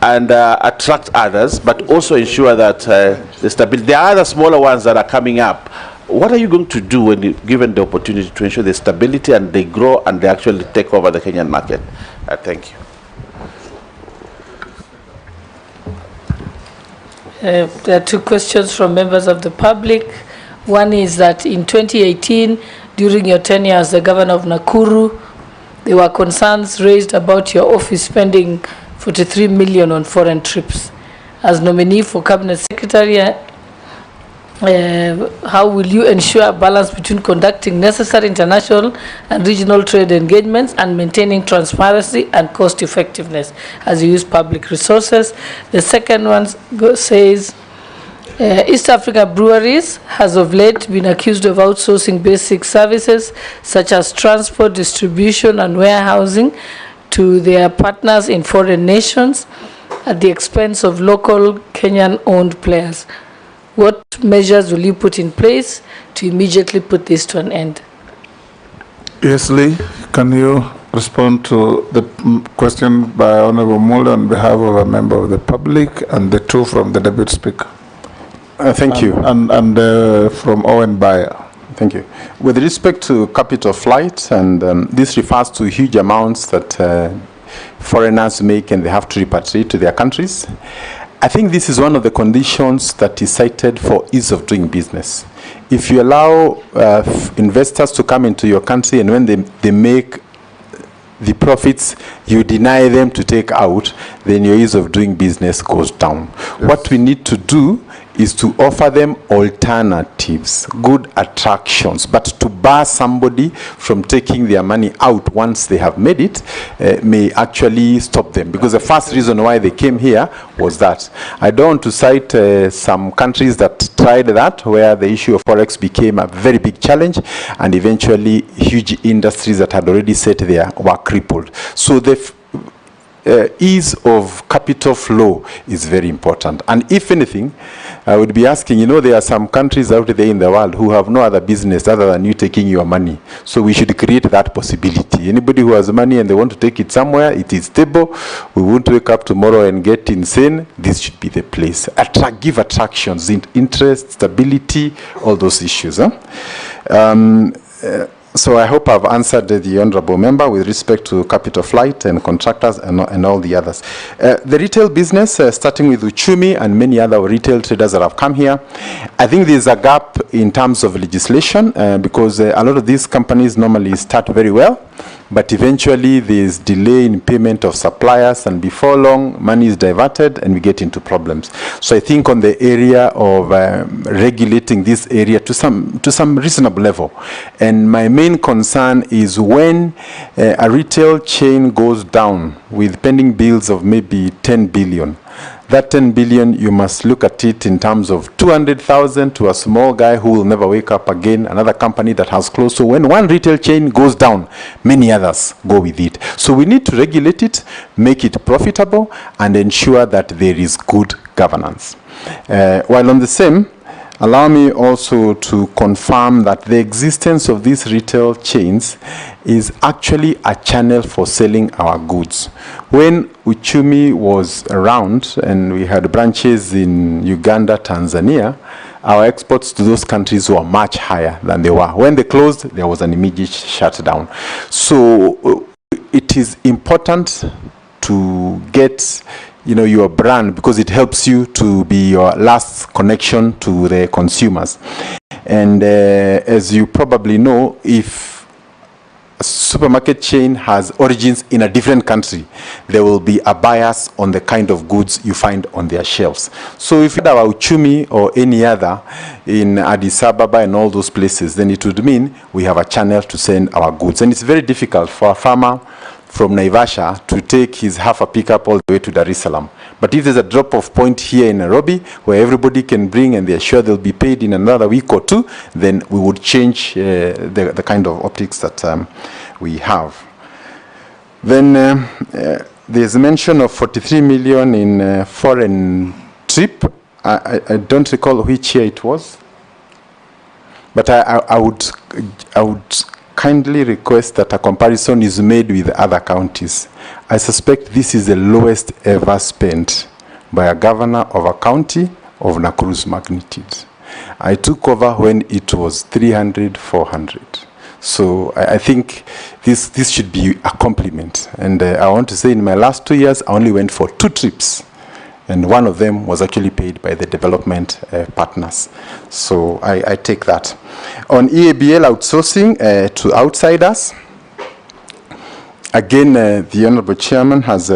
and attract others, but also ensure that the stability. There are other smaller ones that are coming up. What are you going to do when you're given the opportunity to ensure the stability and they grow and they actually take over the Kenyan market? Thank you. There are two questions from members of the public. One is that in 2018, during your tenure as the governor of Nakuru, there were concerns raised about your office spending 43 million on foreign trips. As nominee for cabinet secretary, how will you ensure a balance between conducting necessary international and regional trade engagements and maintaining transparency and cost effectiveness as you use public resources? The second one says, East Africa breweries has of late been accused of outsourcing basic services such as transport, distribution and warehousing to their partners in foreign nations at the expense of local Kenyan-owned players. What measures will you put in place to immediately put this to an end? Yes, Lee, can you respond to the question by Honorable Mule on behalf of a member of the public and the two from the Deputy Speaker? Thank you. And from Owen Bayer. Thank you. With respect to capital flight, and this refers to huge amounts that foreigners make and they have to repatriate to their countries. I think this is one of the conditions that is cited for ease of doing business. If you allow investors to come into your country and when they make the profits, you deny them to take out, then your ease of doing business goes down. Yes. What we need to do is to offer them alternatives, good attractions, but to bar somebody from taking their money out once they have made it may actually stop them, because the first reason why they came here was that. I don't want to cite some countries that tried that, where the issue of forex became a very big challenge and eventually huge industries that had already set there were crippled. So the ease of capital flow is very important. And if anything, I would be asking, you know, there are some countries out there in the world who have no other business other than you taking your money. So we should create that possibility. Anybody who has money and they want to take it somewhere, it is stable. We won't wake up tomorrow and get insane. This should be the place. Give attractions, interest, stability, all those issues. So I hope I've answered the honourable member with respect to capital flight and contractors and all the others. The retail business, starting with Uchumi and many other retail traders that have come here, I think there's a gap in terms of legislation because a lot of these companies normally start very well, but eventually there's delay in payment of suppliers, and before long money is diverted and we get into problems. So I think on the area of regulating this area to some reasonable level, and my main concern is when a retail chain goes down with pending bills of maybe 10 billion. That 10 billion, you must look at it in terms of 200,000 to a small guy who will never wake up again, another company that has closed. So when one retail chain goes down, many others go with it. So we need to regulate it, make it profitable, and ensure that there is good governance. While on the same, allow me also to confirm that the existence of these retail chains is actually a channel for selling our goods. When Uchumi was around and we had branches in Uganda, Tanzania, our exports to those countries were much higher than they were. When they closed, there was an immediate shutdown. So it is important to get your brand, because it helps you to be your last connection to the consumers. And as you probably know, if a supermarket chain has origins in a different country, there will be a bias on the kind of goods you find on their shelves. So if you had our Uchumi or any other in Addis Ababa and all those places, then it would mean we have a channel to send our goods. And it's very difficult for a farmer from Naivasha to take his half a pickup all the way to Dar es Salaam. But if there's a drop-off point here in Nairobi where everybody can bring and they're sure they'll be paid in another week or two, then we would change the kind of optics that we have. Then there's a mention of 43 million in foreign trip. I don't recall which year it was, but I would kindly request that a comparison is made with other counties. I suspect this is the lowest ever spent by a governor of a county of Nakuru's magnitude. I took over when it was 300, 400. So I think this should be a compliment. And I want to say in my last 2 years, I only went for 2 trips. And one of them was actually paid by the development partners. So I take that. On EABL outsourcing to outsiders, again, the Honorable Chairman has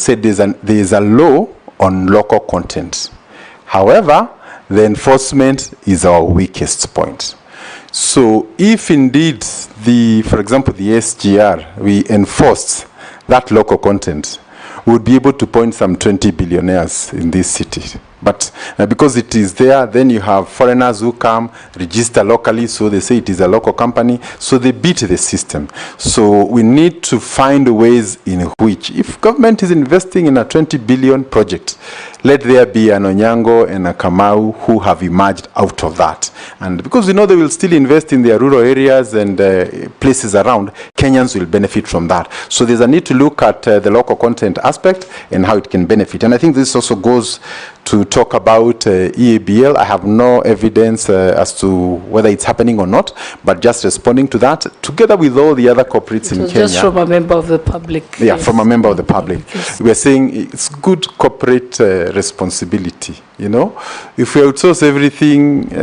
said there is a law on local content. However, the enforcement is our weakest point. So if indeed, for example, the SGR, we enforced that local content, we would be able to point some 20 billionaires in this city. But because it is there, then you have foreigners who come, register locally, so they say it is a local company, so they beat the system. So we need to find ways in which, if government is investing in a 20 billion project, let there be an Onyango and a Kamau who have emerged out of that. And because we know they will still invest in their rural areas and places around, Kenyans will benefit from that. So there's a need to look at the local content aspect and how it can benefit. And I think this also goes to talk about EABL. I have no evidence as to whether it's happening or not, but just responding to that, together with all the other corporates in Kenya. Just from a member of the public. Yeah, from a member of the public. We are saying it's good corporate responsibility. If we outsource everything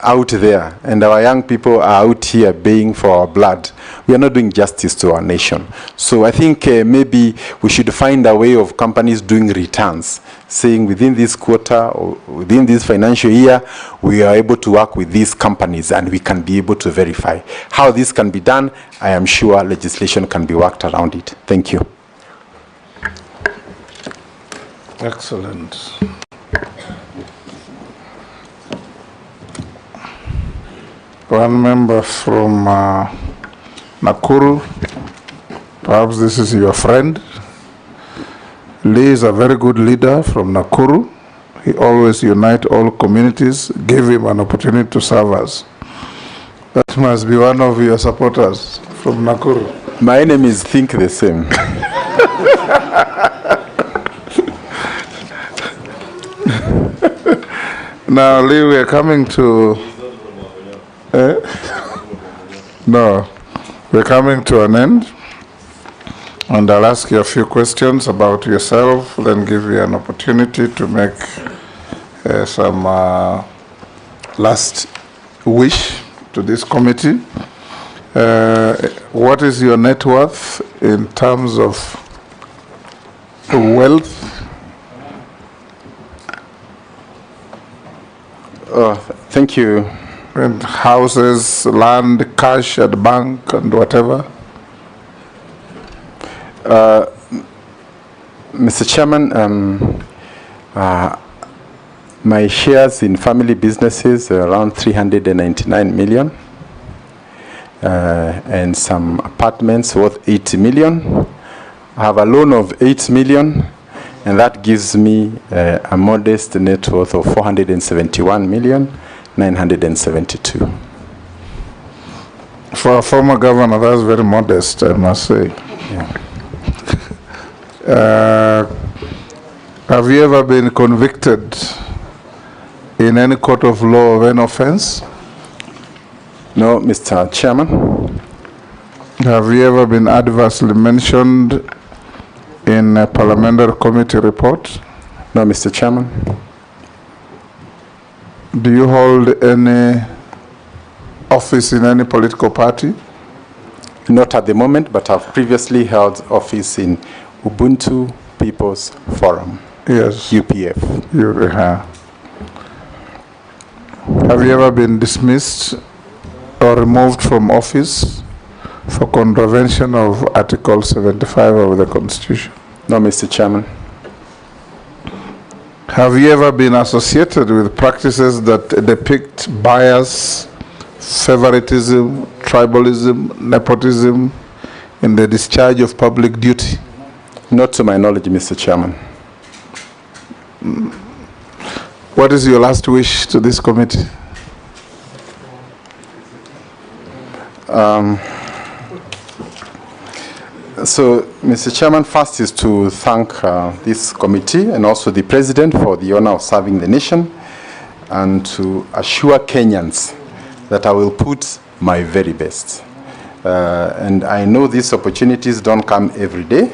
out there and our young people are out here baying for our blood, we are not doing justice to our nation. So I think maybe we should find a way of companies doing returns, saying within this quarter or within this financial year, we are able to work with these companies and we can be able to verify. How this can be done, I am sure legislation can be worked around it. Thank you. Excellent. One member from Nakuru, perhaps this is your friend. Lee is a very good leader from Nakuru. He always unites all communities, give him an opportunity to serve us. That must be one of your supporters from Nakuru. My enemies think the same. Now, Lee, we are coming to... No, we're coming to an end. And I'll ask you a few questions about yourself, then give you an opportunity to make some last wish to this committee. What is your net worth in terms of wealth? Thank you. And houses, land, cash at bank, and whatever? Mr. Chairman, my shares in family businesses are around 399 million, and some apartments worth 80 million. I have a loan of 8 million, and that gives me a modest net worth of 471,972. For a former governor, that's very modest, I must say. Yeah. Have you ever been convicted in any court of law of any offense? No, Mr. Chairman. Have you ever been adversely mentioned in a parliamentary committee report? No, Mr. Chairman. Do you hold any office in any political party? Not at the moment, but I've previously held office in Ubuntu People's Forum. Yes. UPF. Have you ever been dismissed or removed from office for contravention of Article 75 of the Constitution? No, Mr. Chairman. Have you ever been associated with practices that depict bias, favoritism, tribalism, nepotism in the discharge of public duty? Not to my knowledge, Mr. Chairman. What is your last wish to this committee? So, Mr. Chairman, first is to thank this committee and also the President for the honor of serving the nation, and to assure Kenyans that I will put my very best. And I know these opportunities don't come every day.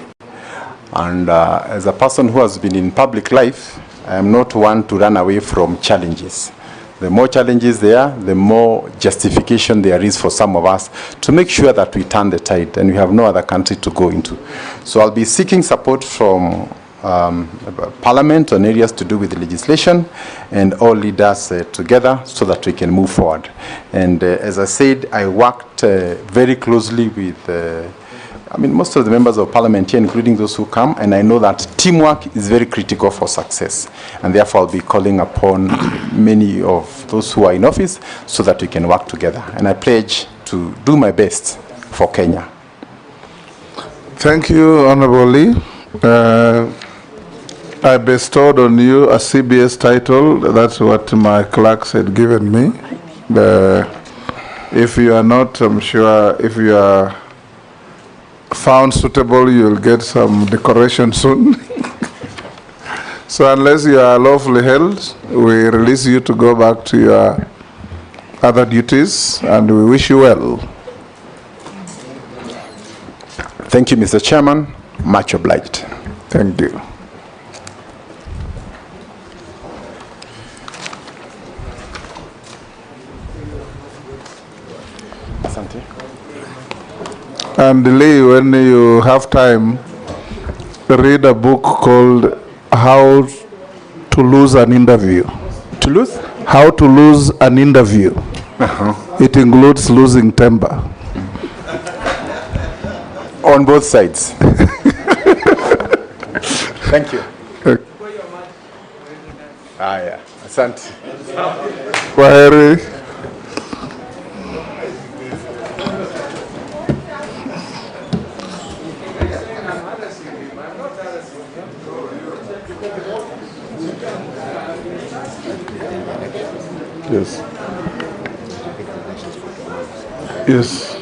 And as a person who has been in public life, I am not one to run away from challenges. The more challenges there are, the more justification there is for some of us to make sure that we turn the tide and we have no other country to go into. So I'll be seeking support from Parliament on areas to do with legislation, and all leaders together so that we can move forward. And as I said, I worked very closely with most of the members of Parliament here, including those who come, and I know that teamwork is very critical for success. And therefore, I'll be calling upon many of those who are in office so that we can work together. And I pledge to do my best for Kenya. Thank you, Honorable Lee. I bestowed on you a CBS title. That's what my clerks had given me. If you are not, I'm sure, if you are found suitable, you'll get some decoration soon. So unless you are lawfully held, we release you to go back to your other duties, and we wish you well. Thank you, Mr. Chairman. Much obliged. Thank you. Asante. And Lee, when you have time, read a book called How to Lose an Interview. To lose? How to Lose an Interview. It includes losing temper. On both sides. Thank you. Yeah. Asante. Kwaheri. Yes. Yes.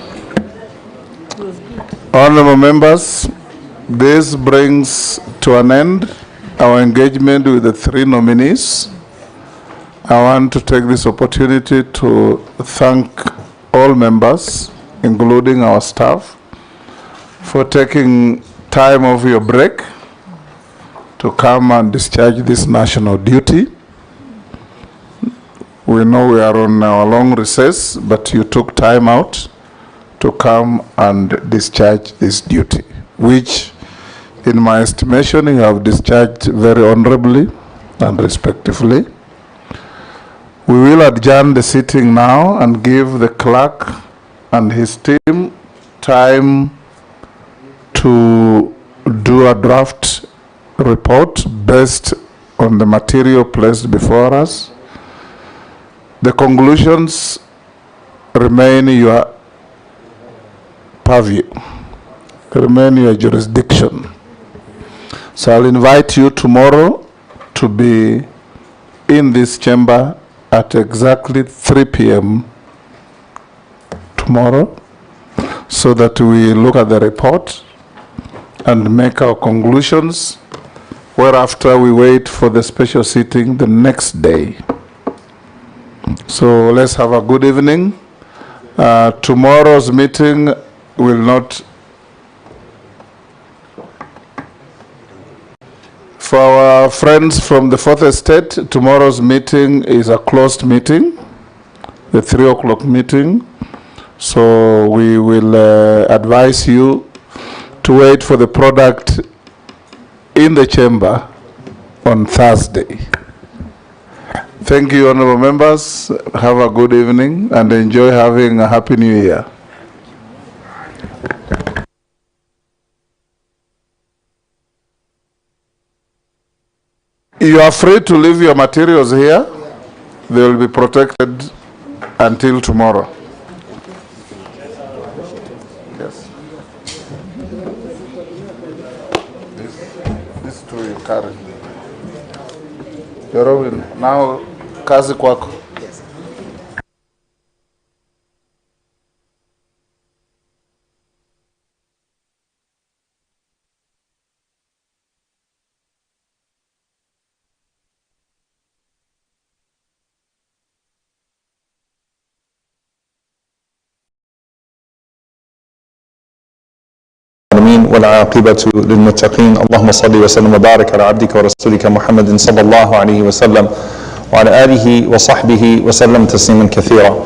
Honorable members, this brings to an end our engagement with the three nominees. I want to take this opportunity to thank all members including our staff, for taking time off your break to come and discharge this national duty. We know we are on our long recess, but you took time out to come and discharge this duty, which, in my estimation, you have discharged very honorably and respectfully. We will adjourn the sitting now and give the clerk and his team time to do a draft report based on the material placed before us. The conclusions remain your purview, remain your jurisdiction. So I'll invite you tomorrow to be in this chamber at exactly 3 p.m. tomorrow, so that we look at the report and make our conclusions, whereafter we wait for the special sitting the next day. So let's have a good evening. Tomorrow's meeting will not, for our friends from the Fourth Estate, tomorrow's meeting is a closed meeting, the 3 o'clock meeting. So we will advise you to wait for the product in the chamber on Thursday. Thank you, honorable members. Have a good evening and enjoy having a happy new year. You are free to leave your materials here. They will be protected until tomorrow. Yes. This two you carry. Yorowin, now kazi kwako. والعاقبة للمتقين اللهم صل وسلم وبارك على عبدك ورسولك محمد صلى الله عليه وسلم وعلى آله وصحبه وسلم تسليما كثيرا.